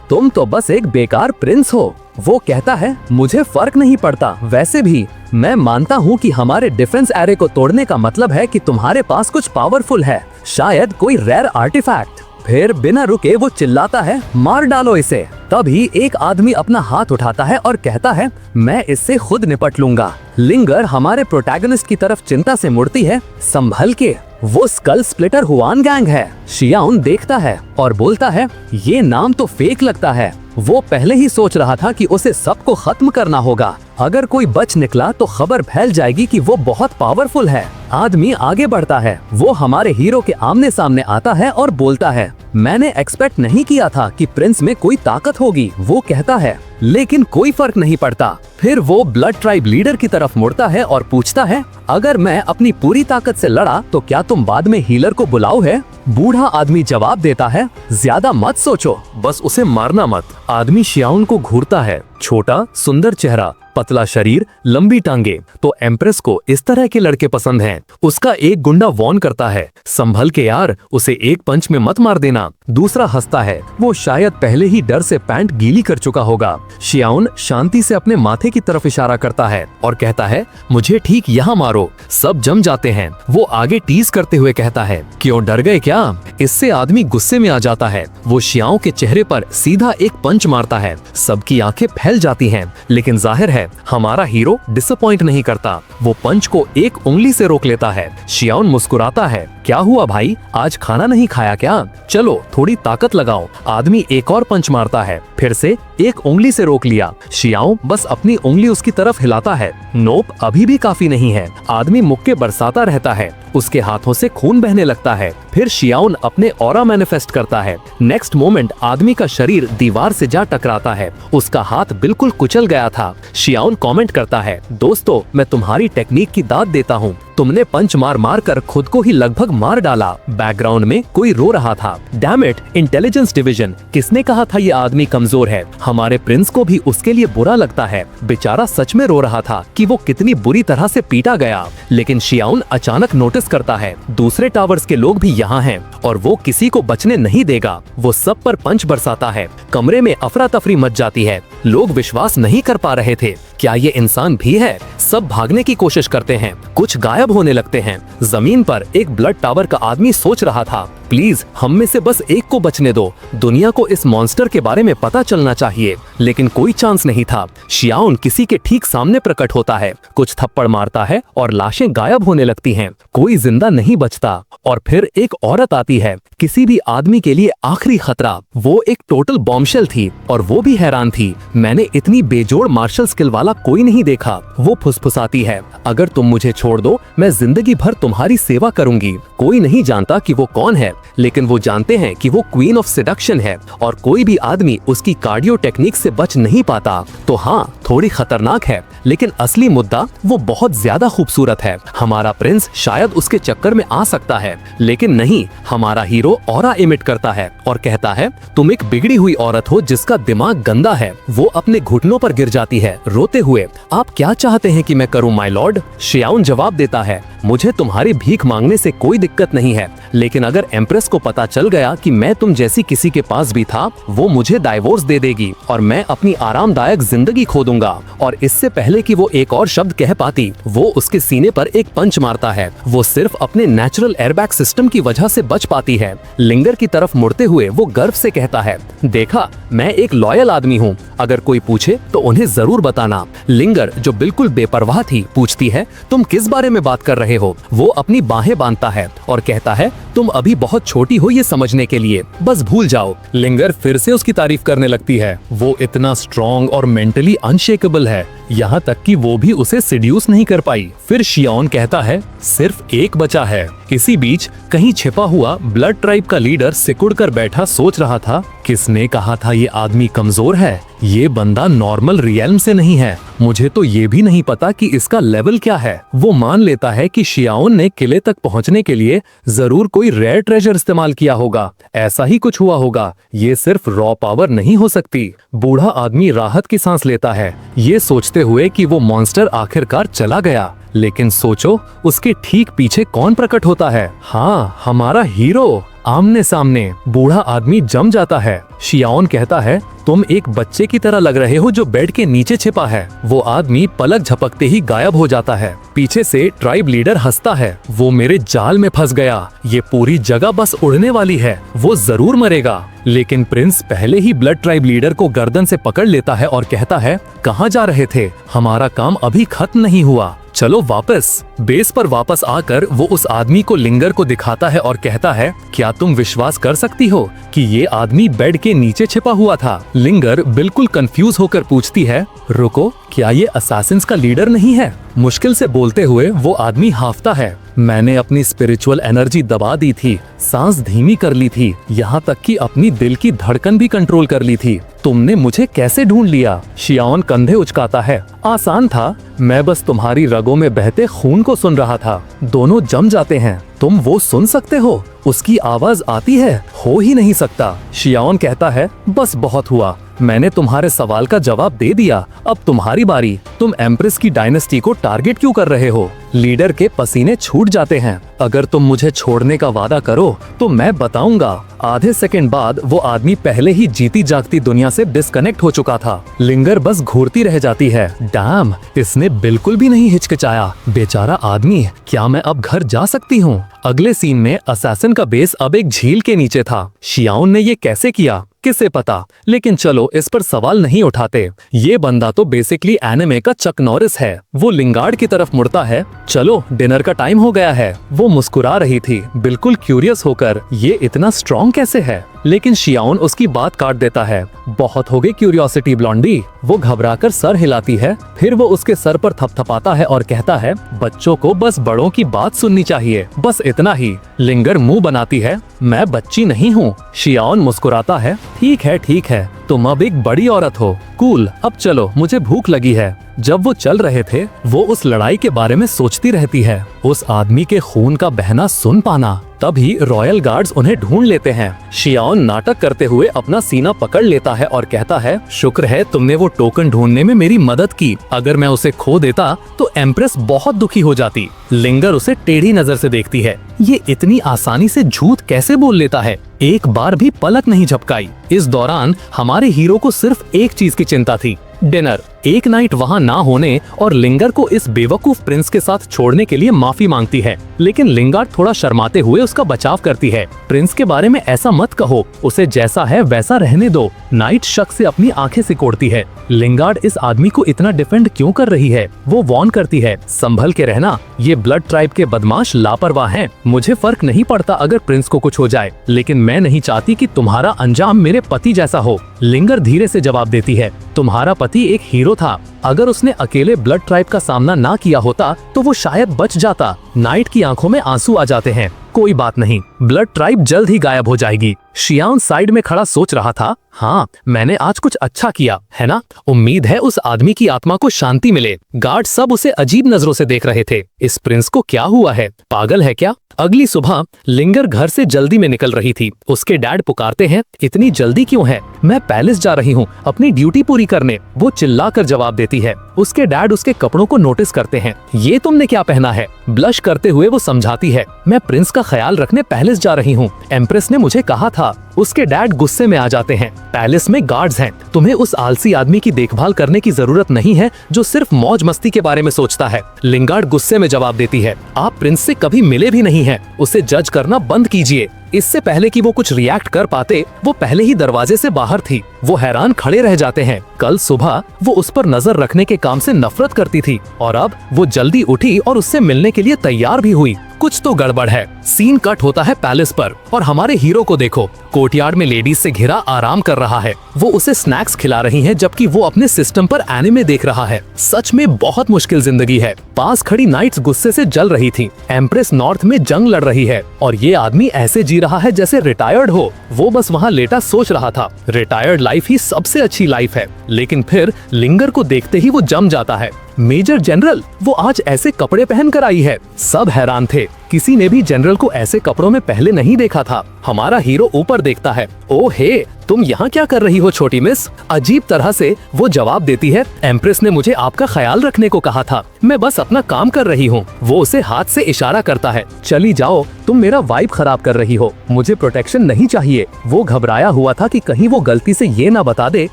तुम तो बस एक बेकार प्रिंस हो। वो कहता है, मुझे फर्क नहीं पड़ता, वैसे भी मैं मानता हूँ कि हमारे डिफेंस एरे को तोड़ने का मतलब है कि तुम्हारे पास कुछ पावरफुल है, शायद कोई रेयर आर्टिफैक्ट। फिर बिना रुके वो चिल्लाता है, मार डालो इसे। तभी एक आदमी अपना हाथ उठाता है और कहता है, मैं इससे खुद निपट लूंगा। लिंगर हमारे प्रोटैगनिस्ट की तरफ चिंता से मुड़ती है, संभल के, वो स्कल स्प्लिटर हुआन गैंग है। शियाओन देखता है और बोलता है, ये नाम तो फेक लगता है। वो पहले ही सोच रहा था कि उसे सबको खत्म करना होगा। अगर कोई बच निकला तो खबर फैल जाएगी कि वो बहुत पावरफुल है। आदमी आगे बढ़ता है, वो हमारे हीरो के आमने सामने आता है और बोलता है, मैंने एक्सपेक्ट नहीं किया था कि प्रिंस में कोई ताकत होगी। वो कहता है, लेकिन कोई फर्क नहीं पड़ता। फिर वो ब्लड ट्राइब लीडर की तरफ मुड़ता है और पूछता है, अगर मैं अपनी पूरी ताकत से लड़ा तो क्या तुम बाद में हीलर को बुलाओ है? बूढ़ा आदमी जवाब देता है, ज्यादा मत सोचो, बस उसे मारना मत। आदमी शियाओन को घूरता है, छोटा सुंदर चेहरा, पतला शरीर, लंबी टांगे। तो एम्प्रेस को इस तरह के लड़के पसंद हैं। उसका एक गुंडा वॉर्न करता है, संभल के यार, उसे एक पंच में मत मार देना। दूसरा हंसता है, वो शायद पहले ही डर से पैंट गीली कर चुका होगा। शियाओन शांति से अपने माथे की तरफ इशारा करता है और कहता है, मुझे ठीक यहाँ मारो। सब जम जाते हैं। वो आगे टीज करते हुए कहता है, क्यों डर गए क्या? इससे आदमी गुस्से में आ जाता है। वो शियाओं के चेहरे पर सीधा एक पंच मारता है। सबकी आंखें फैल जाती हैं, लेकिन जाहिर है हमारा हीरो डिसअपॉइंट नहीं करता। वो पंच को एक उंगली से रोक लेता है। शियाओन मुस्कुराता है, क्या हुआ भाई, आज खाना नहीं खाया क्या? चलो थोड़ी ताकत लगाओ। आदमी एक और पंच मारता है, फिर से एक उंगली से रोक लिया। शियाओ बस अपनी उंगली उसकी तरफ हिलाता है। नोप, अभी भी काफी नहीं है। आदमी मुक्के बरसाता रहता है, उसके हाथों से खून बहने लगता है। फिर शियाओन अपने ऑरा मैनिफेस्ट करता है। नेक्स्ट मोमेंट आदमी का शरीर दीवार से जा टकराता है। उसका हाथ बिल्कुल कुचल गया था। शियाओन कमेंट करता है, दोस्तों मैं तुम्हारी टेक्निक की दाद देता हूँ, तुमने पंच मार मार कर खुद को ही लगभग मार डाला। बैकग्राउंड में कोई रो रहा था। डैम इट, इंटेलिजेंस डिवीजन, किसने कहा था ये आदमी कमजोर है? हमारे प्रिंस को भी उसके लिए बुरा लगता है। बेचारा सच में रो रहा था कि वो कितनी बुरी तरह से पीटा गया। लेकिन शियाओन अचानक नोटिस करता है दूसरे टावर्स के लोग भी यहाँ हैं और वो किसी को बचने नहीं देगा। वो सब पर पंच बरसाता है। कमरे में अफरा तफरी मच जाती है। लोग विश्वास नहीं कर पा रहे थे, क्या ये इंसान भी है? सब भागने की कोशिश करते हैं, कुछ गायब होने लगते हैं। जमीन पर एक ब्लड टावर का आदमी सोच रहा था, प्लीज हम में से बस एक को बचने दो। दुनिया को इस मॉन्स्टर के बारे में पता चलना चाहिए। लेकिन कोई चांस नहीं था। शियाओन किसी के ठीक सामने प्रकट होता है, कुछ थप्पड़ मारता है और लाशें गायब होने लगती हैं। कोई जिंदा नहीं बचता। और फिर एक औरत आती है, किसी भी आदमी के लिए आखिरी खतरा। वो एक टोटल बॉम्बशेल थी और वो भी हैरान थी। मैंने इतनी बेजोड़ मार्शल स्किल वाला कोई नहीं देखा। वो फुसफुसाती है, अगर तुम मुझे छोड़ दो मैं जिंदगी भर तुम्हारी सेवा करूंगी। कोई नहीं जानता कि वो कौन है, लेकिन वो जानते हैं कि वो क्वीन ऑफ सेडक्शन है और कोई भी आदमी उसकी कार्डियो टेक्निक से बच नहीं पाता। तो हाँ, थोड़ी खतरनाक है, लेकिन असली मुद्दा वो बहुत ज्यादा खूबसूरत है। हमारा प्रिंस शायद उसके चक्कर में आ सकता है, लेकिन नहीं, हमारा हीरो ऑरा इमिट करता है और कहता है तुम एक बिगड़ी हुई औरत हो जिसका दिमाग गंदा है। वो अपने घुटनों पर गिर जाती है रोते हुए। आप क्या चाहते हैं कि मैं करूं माय लॉर्ड? शियाओन जवाब देता है, मुझे तुम्हारी भीख मांगने से कोई दिक्कत नहीं है, लेकिन अगर एम्प्रेस को पता चल गया कि मैं तुम जैसी किसी के पास भी था, वो मुझे डाइवोर्स दे देगी और मैं अपनी आरामदायक जिंदगी खो दूंगा। और इससे पहले कि वो एक और शब्द कह पाती, वो उसके सीने पर एक पंच मारता है। वो सिर्फ अपने नेचुरल एयरबैग सिस्टम की वजह से बच पाती है। लिंगर की तरफ मुड़ते हुए वो गर्व से कहता है, देखा, मैं एक लॉयल आदमी हूँ। अगर कोई पूछे तो उन्हें जरूर बताना। लिंगर, जो बिल्कुल बेपरवाह थी, पूछती है, तुम किस बारे में बात कर रहे हो? वो अपनी बाहें बांधता है और कहता है, तुम अभी बहुत छोटी हो ये समझने के लिए, बस भूल जाओ। लिंगर फिर से उसकी तारीफ करने लगती है। वो इतना स्ट्रॉन्ग और मेंटली अनशेकेबल है, यहाँ तक कि वो भी उसे सिड्यूस नहीं कर पाई। फिर शियाओन कहता है, सिर्फ एक बचा है। इसी बीच कहीं छिपा हुआ ब्लड ट्राइब का लीडर सिकुड़ कर बैठा सोच रहा था, किसने कहा था ये आदमी कमजोर है? ये बंदा नॉर्मल रियल्म से नहीं है। मुझे तो ये भी नहीं पता कि इसका लेवल क्या है। वो मान लेता है कि शियाओन ने किले तक पहुंचने के लिए जरूर कोई रेयर ट्रेजर इस्तेमाल किया होगा। ऐसा ही कुछ हुआ होगा। ये सिर्फ रॉ पावर नहीं हो सकती। बूढ़ा आदमी राहत की सांस लेता है, ये सोचते हुए कि वो मॉन्स्टर आखिरकार चला गया। लेकिन सोचो, उसके ठीक पीछे कौन प्रकट होता है? हाँ, हमारा हीरो। आमने सामने बूढ़ा आदमी जम जाता है। शियाओन कहता है, तुम एक बच्चे की तरह लग रहे हो जो बेड के नीचे छिपा है। वो आदमी पलक झपकते ही गायब हो जाता है। पीछे से ट्राइब लीडर हंसता है, वो मेरे जाल में फंस गया। ये पूरी जगह बस उड़ने वाली है, वो जरूर मरेगा। लेकिन प्रिंस पहले ही ब्लड ट्राइब लीडर को गर्दन से पकड़ लेता है और कहता है, कहाँ जा रहे थे? हमारा काम अभी खत्म नहीं हुआ, चलो वापस। बेस पर वापस आकर वो उस आदमी को लिंगर को दिखाता है और कहता है, क्या तुम विश्वास कर सकती हो कि ये आदमी बेड के नीचे छिपा हुआ था? लिंगर बिल्कुल कंफ्यूज होकर पूछती है, रुको, क्या ये असैसिन्स का लीडर नहीं है? मुश्किल से बोलते हुए वो आदमी हाफता है, मैंने अपनी स्पिरिचुअल एनर्जी दबा दी थी, सांस धीमी कर ली थी, यहाँ तक कि अपनी दिल की धड़कन भी कंट्रोल कर ली थी। तुमने मुझे कैसे ढूंढ लिया? शियाओन कंधे उचकाता है, आसान था, मैं बस तुम्हारी रगों में बहते खून को सुन रहा था। दोनों जम जाते हैं। तुम वो सुन सकते हो? उसकी आवाज आती है? हो ही नहीं सकता। शियाओन कहता है, बस बहुत हुआ, मैंने तुम्हारे सवाल का जवाब दे दिया, अब तुम्हारी बारी। तुम एम्प्रेस की डायनेस्टी को टारगेट क्यों कर रहे हो? लीडर के पसीने छूट जाते हैं। अगर तुम मुझे छोड़ने का वादा करो तो मैं बताऊंगा। आधे सेकंड बाद वो आदमी पहले ही जीती जागती दुनिया से डिस्कनेक्ट हो चुका था। लिंगर बस घूरती रह जाती है। डैम, इसने बिल्कुल भी नहीं हिचकिचाया। बेचारा आदमी, क्या मैं अब घर जा सकती हूँ? अगले सीन में असैसिन का बेस अब एक झील के नीचे था। शियाओन ने ये कैसे किया किसे पता, लेकिन चलो इस पर सवाल नहीं उठाते। ये बंदा तो बेसिकली एनिमे का चक नॉरिस है। वो लिंगार्ड की तरफ मुड़ता है, चलो डिनर का टाइम हो गया है। वो मुस्कुरा रही थी, बिल्कुल क्यूरियस होकर, ये इतना स्ट्रॉन्ग कैसे है? लेकिन शियाओन उसकी बात काट देता है, बहुत हो गई क्यूरियोसिटी ब्लॉन्डी। वो घबराकर सर हिलाती है, फिर वो उसके सर पर थपथपाता है और कहता है, बच्चों को बस बड़ों की बात सुननी चाहिए, बस इतना ही। लिंगर मुंह बनाती है, मैं बच्ची नहीं हूँ। शियाओन मुस्कुराता है, ठीक है, तुम अब एक बड़ी औरत हो। कूल, अब चलो, मुझे भूख लगी है। जब वो चल रहे थे, वो उस लड़ाई के बारे में सोचती रहती है, उस आदमी के खून का बहना सुन पाना। तभी रॉयल गार्ड्स उन्हें ढूंढ लेते हैं। शियाओन नाटक करते हुए अपना सीना पकड़ लेता है और कहता है, शुक्र है तुमने वो टोकन ढूंढने में मेरी मदद की, अगर मैं उसे खो देता तो एम्प्रेस बहुत दुखी हो जाती। लिंगर उसे टेढ़ी नजर से देखती है, ये इतनी आसानी से झूठ कैसे बोल लेता है? एक बार भी पलक नहीं झपकाई। इस दौरान हमारे हीरो को सिर्फ एक चीज की चिंता थी, डिनर। एक नाइट वहाँ ना होने और लिंगर को इस बेवकूफ प्रिंस के साथ छोड़ने के लिए माफी मांगती है, लेकिन लिंगार्ड थोड़ा शर्माते हुए उसका बचाव करती है। प्रिंस के बारे में ऐसा मत कहो, उसे जैसा है वैसा रहने दो। नाइट शक से अपनी आंखें सिकोड़ती है। लिंगार्ड इस आदमी को इतना डिफेंड क्यों कर रही है? वो वॉर्न करती है, संभल के रहना, ये ब्लड ट्राइब के बदमाश लापरवाह हैं। मुझे फर्क नहीं पड़ता अगर प्रिंस को कुछ हो जाए, लेकिन मैं नहीं चाहती कि तुम्हारा अंजाम मेरे पति जैसा हो। लिंगर धीरे से जवाब देती है, तुम्हारा पति एक हीरो था। अगर उसने अकेले ब्लड ट्राइब का सामना ना किया होता तो वो शायद बच जाता। नाइट की आंखों में आंसू आ जाते हैं। कोई बात नहीं, ब्लड ट्राइब जल्द ही गायब हो जाएगी। शियान साइड में खड़ा सोच रहा था, हाँ मैंने आज कुछ अच्छा किया है ना। उम्मीद है उस आदमी की आत्मा को शांति मिले। गार्ड सब उसे अजीब नजरों से देख रहे थे। इस प्रिंस को क्या हुआ है? पागल है क्या? अगली सुबह लिंगर घर से जल्दी में निकल रही थी। उसके डैड पुकारते हैं, इतनी जल्दी क्यों है? मैं पैलेस जा रही हूँ अपनी ड्यूटी पूरी करने, वो चिल्लाकर जवाब देती है। उसके डैड उसके कपड़ों को नोटिस करते हैं। ये तुमने क्या पहना है? ब्लश करते हुए वो समझाती है, मैं प्रिंस का ख्याल रखने पैलेस जा रही हूँ, एम्प्रेस ने मुझे कहा था। उसके डैड गुस्से में आ जाते हैं, पैलेस में गार्ड्स हैं, तुम्हें उस आलसी आदमी की देखभाल करने की जरूरत नहीं है जो सिर्फ मौज मस्ती के बारे में सोचता है। लिंगार्ड गुस्से में जवाब देती है, आप प्रिंस से कभी मिले भी नहीं हैं, उसे जज करना बंद कीजिए। इससे पहले कि वो कुछ रिएक्ट कर पाते, वो पहले ही दरवाजे से बाहर थी। वो हैरान खड़े रह जाते हैं। कल सुबह वो उस पर नजर रखने के काम से नफरत करती थी और अब वो जल्दी उठी और उससे मिलने के लिए तैयार भी हुई। कुछ तो गड़बड़ है। सीन कट होता है पैलेस पर और हमारे हीरो को देखो, कोर्टयार्ड में लेडीज से घिरा आराम कर रहा है। वो उसे स्नैक्स खिला रही हैं जबकि वो अपने सिस्टम पर एनिमे देख रहा है। सच में बहुत मुश्किल जिंदगी है। पास खड़ी नाइट्स गुस्से से जल रही थी। एम्प्रेस नॉर्थ में जंग लड़ रही है और ये आदमी ऐसे जी रहा है जैसे रिटायर्ड हो। वो बस वहाँ लेटा सोच रहा था, रिटायर्ड लाइफ ही सबसे अच्छी लाइफ है। लेकिन फिर लिंगर को देखते ही वो जम जाता है। मेजर जनरल, वो आज ऐसे कपड़े पहन कर आई है। सब हैरान थे, किसी ने भी जनरल को ऐसे कपड़ों में पहले नहीं देखा था। हमारा हीरो ऊपर देखता है, ओ हे, तुम यहाँ क्या कर रही हो छोटी मिस? अजीब तरह से वो जवाब देती है, एम्प्रेस ने मुझे आपका ख्याल रखने को कहा था, मैं बस अपना काम कर रही हूँ। वो उसे हाथ से इशारा करता है, चली जाओ, तुम मेरा वाइब खराब कर रही हो, मुझे प्रोटेक्शन नहीं चाहिए। वो घबराया हुआ था कि कहीं वो गलती से ये ना बता दे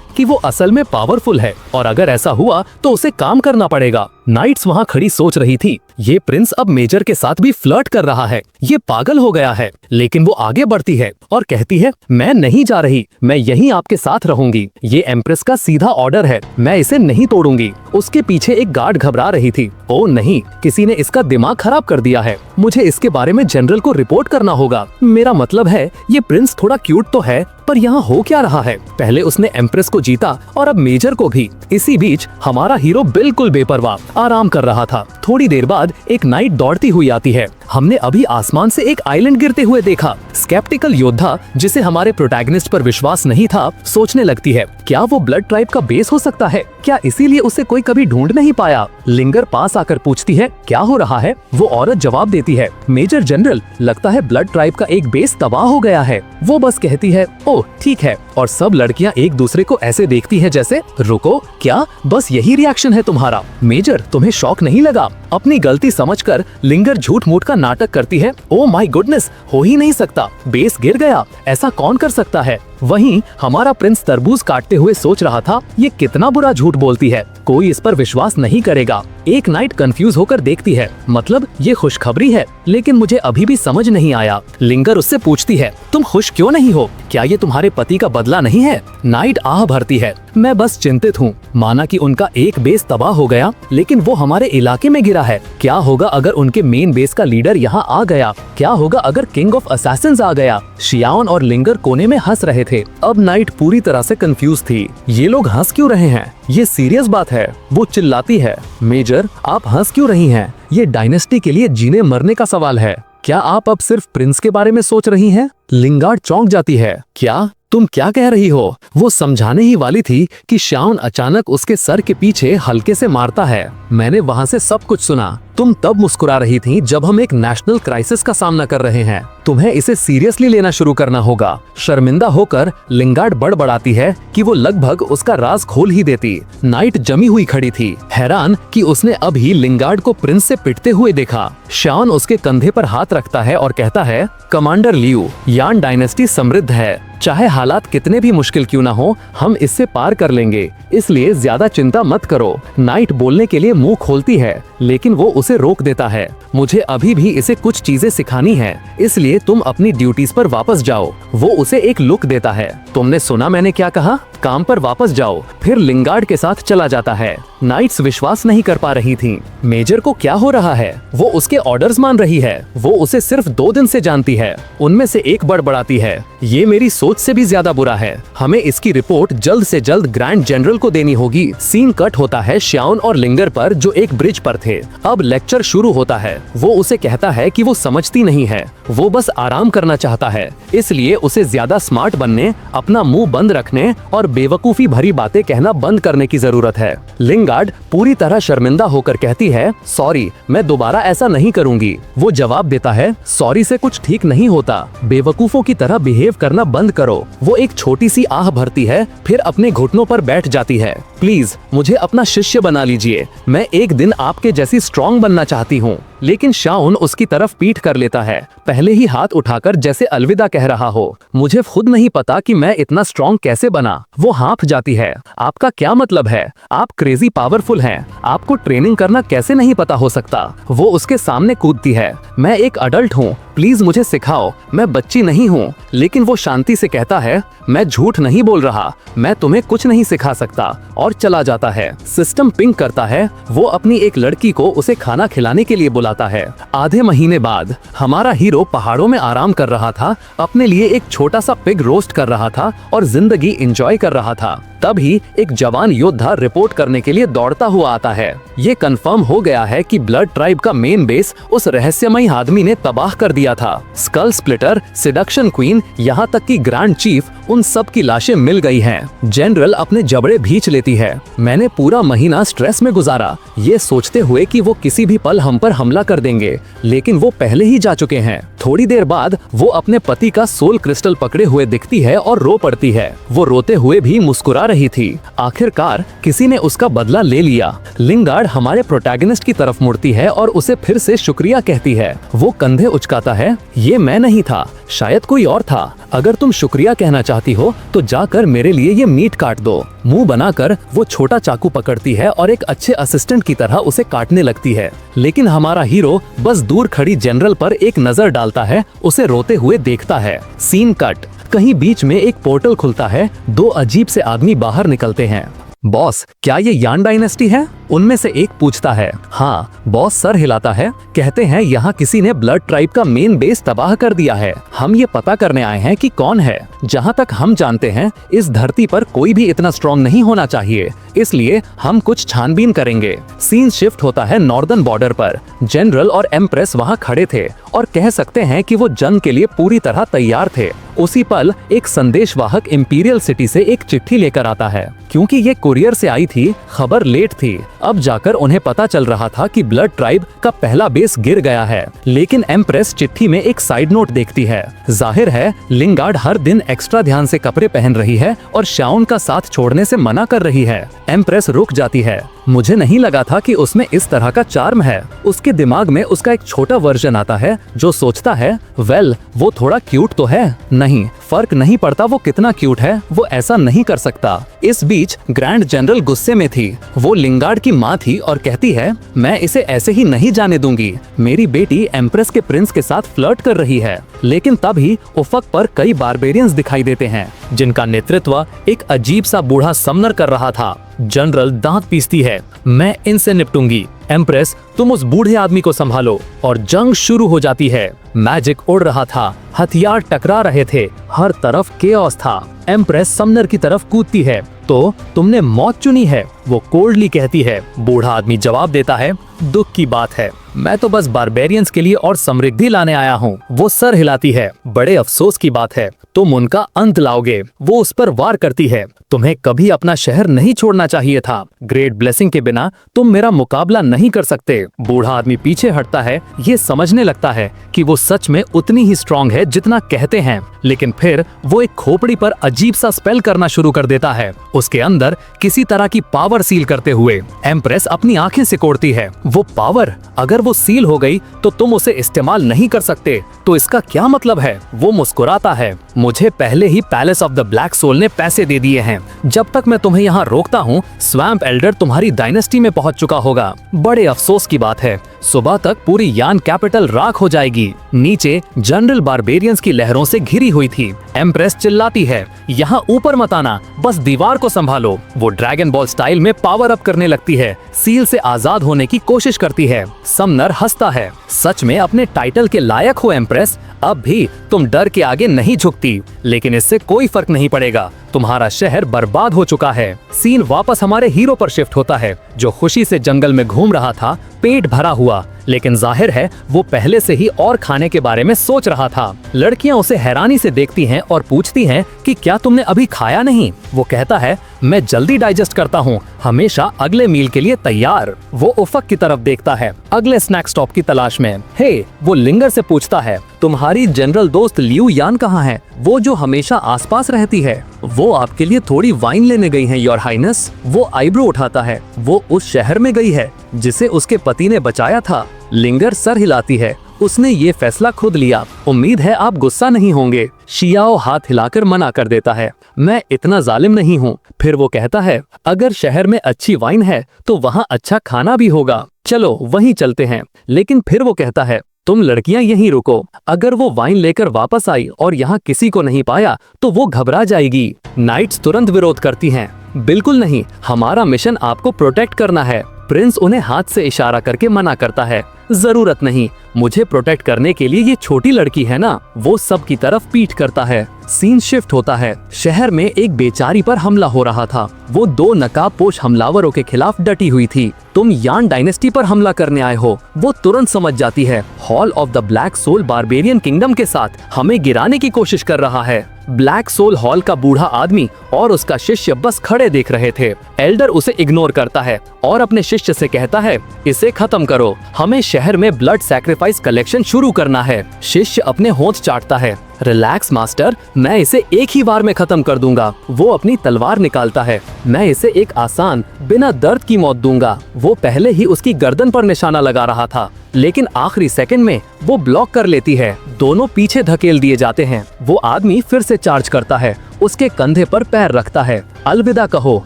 कि वो असल में पावरफुल है और अगर ऐसा हुआ तो उसे काम करना पड़ेगा। नाइट्स वहाँ खड़ी सोच रही थी, ये प्रिंस अब मेजर के साथ भी फ्लर्ट कर रहा है, ये पागल हो गया है। लेकिन वो आगे बढ़ती है और कहती है, मैं नहीं जा रही, मैं यहीं आपके साथ रहूंगी। ये एम्प्रेस का सीधा ऑर्डर है, मैं इसे नहीं तोड़ूंगी। उसके पीछे एक गार्ड घबरा रही थी, ओ नहीं, किसी ने इसका दिमाग खराब कर दिया है, मुझे इसके बारे में जनरल को रिपोर्ट करना होगा। मेरा मतलब है, ये प्रिंस थोड़ा क्यूट तो है, पर यहाँ हो क्या रहा है? पहले उसने एम्प्रेस को जीता और अब मेजर को भी। इसी बीच हमारा हीरो बिल्कुल बेपरवाह आराम कर रहा था। थोड़ी देर बाद एक नाइट दौड़ती हुई आती है। हमने अभी आसमान से एक आइलैंड गिरते हुए देखा। स्केप्टिकल योद्धा, जिसे हमारे प्रोटैगनिस्ट पर विश्वास नहीं था, सोचने लगती है, क्या वो ब्लड ट्राइब का बेस हो सकता है? क्या इसीलिए उसे कोई कभी ढूंढ नहीं पाया? लिंगर पास आकर पूछती है, क्या हो रहा है? वो औरत जवाब देती है, मेजर जनरल, लगता है ब्लड ट्राइब का एक बेस तबाह हो गया है। वो बस कहती है, ओह ठीक है, और सब लड़कियां एक दूसरे को ऐसे देखती है जैसे, रुको, क्या बस यही रिएक्शन है तुम्हारा? मेजर, तुम्हें शॉक नहीं लगा? अपनी गलती समझकर लिंगर झूठ मूठ का नाटक करती है, ओ माय गुडनेस, हो ही नहीं सकता, बेस गिर गया, ऐसा कौन कर सकता है? वहीं हमारा प्रिंस तरबूज काटते हुए सोच रहा था, ये कितना बुरा झूठ बोलती है, कोई इस पर विश्वास नहीं करेगा। एक नाइट कंफ्यूज होकर देखती है, मतलब ये खुशखबरी है, लेकिन मुझे अभी भी समझ नहीं आया। लिंगर उससे पूछती है, तुम खुश क्यों नहीं हो? क्या ये तुम्हारे पति का बदला नहीं है? नाइट आह भरती है, मैं बस चिंतित हूँ। माना कि उनका एक बेस तबाह हो गया, लेकिन वो हमारे इलाके में गिरा है। क्या होगा अगर उनके मेन बेस का लीडर यहाँ आ गया? क्या होगा अगर किंग ऑफ असैसिन्स आ गया? शियान और लिंगर कोने में हंस रहे थे। अब नाइट पूरी तरह से कंफ्यूज थी। ये लोग हंस क्यों रहे हैं? ये सीरियस बात है। वो चिल्लाती है, मेजर, आप हंस क्यों रही हैं? ये डायनेस्टी के लिए जीने मरने का सवाल है। क्या आप अब सिर्फ प्रिंस के बारे में सोच रही हैं? लिंगार्ड चौंक जाती है, क्या तुम क्या कह रही हो? वो समझाने ही वाली थी कि श्यान अचानक उसके सर के पीछे हल्के से मारता है। मैंने वहाँ से सब कुछ सुना। तुम तब मुस्कुरा रही थी जब हम एक नेशनल क्राइसिस का सामना कर रहे हैं। तुम्हें इसे सीरियसली लेना शुरू करना होगा। शर्मिंदा होकर लिंगार्ड बड़बड़ाती है कि वो लगभग उसका राज खोल ही देती। नाइट जमी हुई खड़ी थी, हैरान कि उसने अभी लिंगार्ड को प्रिंस से पिटते हुए देखा। श्यान उसके कंधे पर हाथ रखता है और कहता है, कमांडर लियू, यान डायनेस्टी समृद्ध है, चाहे हालात कितने भी मुश्किल क्यों ना हो, हम इससे पार कर लेंगे, इसलिए ज्यादा चिंता मत करो। नाइट बोलने के लिए मुंह खोलती है, लेकिन वो उसे रोक देता है। मुझे अभी भी इसे कुछ चीजें सिखानी है, इसलिए तुम अपनी ड्यूटीज पर वापस जाओ। वो उसे एक लुक देता है। तुमने सुना मैंने क्या कहा? काम पर वापस जाओ। फिर लिंगार्ड के साथ चला जाता है। नाइट्स विश्वास नहीं कर पा रही थीं। मेजर को क्या हो रहा है? वो उसके ऑर्डर्स मान रही है। वो उसे सिर्फ 2 दिन से जानती है। उनमें से एक बड़बड़ाती है, ये मेरी सोच से भी ज्यादा बुरा है। हमें इसकी रिपोर्ट जल्द से जल्द ग्रैंड जनरल को देनी होगी। सीन कट होता है श्यान और लिंगर पर, जो एक ब्रिज पर थे। अब लेक्चर शुरू होता है। वो उसे कहता है कि वो समझती नहीं है, वो बस आराम करना चाहता है, इसलिए उसे ज्यादा स्मार्ट बनने, अपना मुंह बंद रखने और बेवकूफी भरी बातें कहना बंद करने की जरूरत है। लिंगार्ड पूरी तरह शर्मिंदा होकर कहती है, सॉरी, मैं दोबारा ऐसा नहीं करूंगी। वो जवाब देता है, सॉरी से कुछ ठीक नहीं होता, बेवकूफों की तरह बिहेव करना बंद करो। वो एक छोटी सी आह भरती है, फिर अपने घुटनों पर बैठ जाती है। प्लीज मुझे अपना शिष्य बना लीजिए, मैं एक दिन आपके जैसी स्ट्रॉन्ग बनना चाहती हूँ। लेकिन शाउन उसकी तरफ पीठ कर लेता है, पहले ही हाथ उठाकर जैसे अलविदा कह रहा हो। मुझे खुद नहीं पता कि मैं इतना स्ट्रॉन्ग कैसे बना। वो हाँफ जाती है। आपका क्या मतलब है? आप क्रेजी पावरफुल हैं, आपको ट्रेनिंग करना कैसे नहीं पता हो सकता? वो उसके सामने कूदती है। मैं एक अडल्ट हूँ, प्लीज मुझे सिखाओ, मैं बच्ची नहीं हूँ। लेकिन वो शांति से कहता है, मैं झूठ नहीं बोल रहा, मैं तुम्हें कुछ नहीं सिखा सकता, और चला जाता है। सिस्टम पिंग करता है। वो अपनी एक लड़की को उसे खाना खिलाने के लिए बुलाता है। आधे महीने बाद हमारा हीरो पहाड़ों में आराम कर रहा था, अपने लिए एक छोटा सा पिग रोस्ट कर रहा था और जिंदगी एंजॉय कर रहा था। तभी एक जवान योद्धा रिपोर्ट करने के लिए दौड़ता हुआ आता है। ये कंफर्म हो गया है कि ब्लड ट्राइब का मेन बेस उस रहस्यमयी आदमी ने तबाह कर दिया था। स्कल स्प्लिटर, सिडक्शन क्वीन, यहाँ तक कि ग्रैंड चीफ, उन सब की लाशें मिल गई हैं। जनरल अपने जबड़े भींच लेती है। मैंने पूरा महीना स्ट्रेस में गुजारा, ये सोचते हुए कि वो किसी भी पल हम पर हमला कर देंगे, लेकिन वो पहले ही जा चुके हैं। थोड़ी देर बाद वो अपने पति का सोल क्रिस्टल पकड़े हुए दिखती है और रो पड़ती है। वो रोते हुए भी मुस्कुरा रही थी। आखिरकार किसी ने उसका बदला ले लिया। लिंगार्ड हमारे प्रोटैगनिस्ट की तरफ मुड़ती है और उसे फिर से शुक्रिया कहती है। वो कंधे उचकाता है, ये मैं नहीं था, शायद कोई और था। अगर तुम शुक्रिया कहना चाहती हो तो जाकर मेरे लिए ये मीट काट दो। मुंह बनाकर वो छोटा चाकू पकड़ती है और एक अच्छे असिस्टेंट की तरह उसे काटने लगती है। लेकिन हमारा हीरो बस दूर खड़ी जनरल पर एक नजर डालता है, उसे रोते हुए देखता है। Scene cut. कहीं बीच में एक पोर्टल खुलता है। 2 अजीब से आदमी बाहर निकलते हैं। बॉस, क्या ये यान डायनेस्टी है? उनमें से एक पूछता है। हाँ, बॉस सर हिलाता है। कहते हैं यहाँ किसी ने ब्लड ट्राइब का मेन बेस तबाह कर दिया है। हम ये पता करने आए हैं कि कौन है। जहाँ तक हम जानते हैं, इस धरती पर कोई भी इतना स्ट्रॉन्ग नहीं होना चाहिए, इसलिए हम कुछ छानबीन करेंगे। सीन शिफ्ट होता है नॉर्दर्न बॉर्डर पर। जनरल और एम्प्रेस वहाँ खड़े थे और कह सकते हैं कि वो जंग के लिए पूरी तरह तैयार थे। उसी पल एक संदेशवाहक इंपीरियल सिटी से एक चिट्ठी लेकर आता है। क्योंकि ये कुरियर से आई थी, खबर लेट थी। अब जाकर उन्हें पता चल रहा था कि ब्लड ट्राइब का पहला बेस गिर गया है। लेकिन एम्प्रेस चिट्ठी में एक साइड नोट देखती है। जाहिर है लिंगार्ड हर दिन एक्स्ट्रा ध्यान से कपड़े पहन रही है और शाउन का साथ छोड़ने से मना कर रही है। एम्प्रेस रुक जाती है। मुझे नहीं लगा था कि उसमें इस तरह का चार्म है। उसके दिमाग में उसका एक छोटा वर्जन आता है जो सोचता है, वेल, वो थोड़ा क्यूट तो है। नहीं, फर्क नहीं पड़ता वो कितना क्यूट है, वो ऐसा नहीं कर सकता। इस बीच ग्रैंड जनरल गुस्से में थी। वो लिंगार्ड की माँ थी और कहती है, मैं इसे ऐसे ही नहीं जाने दूंगी। मेरी बेटी एम्प्रेस के प्रिंस के साथ फ्लर्ट कर रही है। लेकिन तभी उफक पर कई बारबेरियंस दिखाई देते हैं, जिनका नेतृत्व एक अजीब सा बूढ़ा समनर कर रहा था। जनरल दांत पीसती है, मैं इनसे निपटूंगी। एम्प्रेस, तुम उस बूढ़े आदमी को संभालो। और जंग शुरू हो जाती है। मैजिक उड़ रहा था, हथियार टकरा रहे थे, हर तरफ केओस था। एम्प्रेस समनर की तरफ कूदती है। तो तुमने मौत चुनी है, वो कोल्डली कहती है। बूढ़ा आदमी जवाब देता है, दुख की बात है, मैं तो बस बारबेरियंस के लिए और समृद्धि लाने आया हूँ। वो सर हिलाती है। बड़े अफसोस की बात है, तुम उनका अंत लाओगे। वो उस पर वार करती है। तुम्हें कभी अपना शहर नहीं छोड़ना चाहिए था। ग्रेट ब्लेसिंग के बिना तुम मेरा मुकाबला नहीं कर सकते। बूढ़ा आदमी पीछे हटता है। ये समझने लगता है कि वो सच में उतनी ही स्ट्रांग है जितना कहते हैं, लेकिन फिर वो एक खोपड़ी पर अजीब सा स्पेल करना शुरू कर देता है। उसके अंदर किसी तरह की पावर सील करते हुए एम्प्रेस अपनी आंखें सिकोड़ती है। वो पावर, अगर वो सील हो गई तो तुम उसे इस्तेमाल नहीं कर सकते, तो इसका क्या मतलब है? वो मुस्कुराता है। मुझे पहले ही palace of the black soul ने पैसे दे दिए हैं। जब तक मैं तुम्हें यहाँ रोकता हूँ, स्वैम्प एल्डर तुम्हारी डायनेस्टी में पहुँच चुका होगा। बड़े अफसोस की बात है, सुबह तक पूरी यान कैपिटल राख हो जाएगी। नीचे जनरल बारबेरियंस की लहरों से घिरी हुई थी। एम्प्रेस चिल्लाती है, यहाँ ऊपर मत आना, बस दीवार को संभालो। वो ड्रैगन बॉल स्टाइल में पावर अप करने लगती है। सील से आजाद होने की कोशिश करती है। समनर हंसता है। सच में अपने टाइटल के लायक हो एम्प्रेस। अब भी तुम डर के आगे नहीं झुकती, लेकिन इससे कोई फर्क नहीं पड़ेगा। तुम्हारा शहर बर्बाद हो चुका है। सीन वापस हमारे हीरो पर शिफ्ट होता है, जो खुशी से जंगल में घूम रहा था, पेट भरा हुआ, लेकिन जाहिर है वो पहले से ही और खाने के बारे में सोच रहा था। लड़कियां उसे हैरानी से देखती हैं और पूछती हैं कि क्या तुमने अभी खाया नहीं? वो कहता है, मैं जल्दी डाइजेस्ट करता हूँ, हमेशा अगले मील के लिए तैयार। वो उफक की तरफ देखता है, अगले स्नैक स्टॉप की तलाश में। हे, वो लिंगर से पूछता है, तुम्हारी जनरल दोस्त लियू यान कहाँ है? वो जो हमेशा आसपास रहती है। वो आपके लिए थोड़ी वाइन लेने गई है, योर हाइनेस। वो आईब्रो उठाता है। वो उस शहर में गई है जिसे उसके पति ने बचाया था। लिंगर सर हिलाती है। उसने ये फैसला खुद लिया। उम्मीद है आप गुस्सा नहीं होंगे। शियाओ हाथ हिलाकर मना कर देता है, मैं इतना जालिम नहीं हूँ। फिर वो कहता है, अगर शहर में अच्छी वाइन है तो वहाँ अच्छा खाना भी होगा, चलो वहीं चलते हैं। लेकिन फिर वो कहता है, तुम लड़कियां यहीं रुको। अगर वो वाइन लेकर वापस आई और यहाँ किसी को नहीं पाया तो वो घबरा जाएगी। नाइट्स तुरंत विरोध करती हैं, बिल्कुल नहीं, हमारा मिशन आपको प्रोटेक्ट करना है। प्रिंस उन्हें हाथ से इशारा करके मना करता है, जरूरत नहीं, मुझे प्रोटेक्ट करने के लिए ये छोटी लड़की है ना। वो सब की तरफ पीठ करता है। सीन शिफ्ट होता है। शहर में एक बेचारी पर हमला हो रहा था। वो 2 नकाबपोश हमलावरों के खिलाफ डटी हुई थी। तुम यान डायनेस्टी पर हमला करने आए हो। वो तुरंत समझ जाती है, hall of the black soul barbarian kingdom के साथ हमें गिराने की कोशिश कर रहा है। ब्लैक सोल हॉल का बूढ़ा आदमी और उसका शिष्य बस खड़े देख रहे थे। एल्डर उसे इग्नोर करता है और अपने शिष्य से कहता है, इसे खत्म करो, हमें शहर में ब्लड सैक्रिफाइस कलेक्शन शुरू करना है। शिष्य अपने होंठ चाटता है, रिलैक्स मास्टर, मैं इसे एक ही बार में खत्म कर दूंगा। वो अपनी तलवार निकालता है, मैं इसे एक आसान बिना दर्द की मौत दूंगा। वो पहले ही उसकी गर्दन पर निशाना लगा रहा था, लेकिन आखिरी सेकंड में वो ब्लॉक कर लेती है। दोनों पीछे धकेल दिए जाते हैं। वो आदमी फिर से चार्ज करता है, उसके कंधे पर पैर रखता है। अलविदा कहो।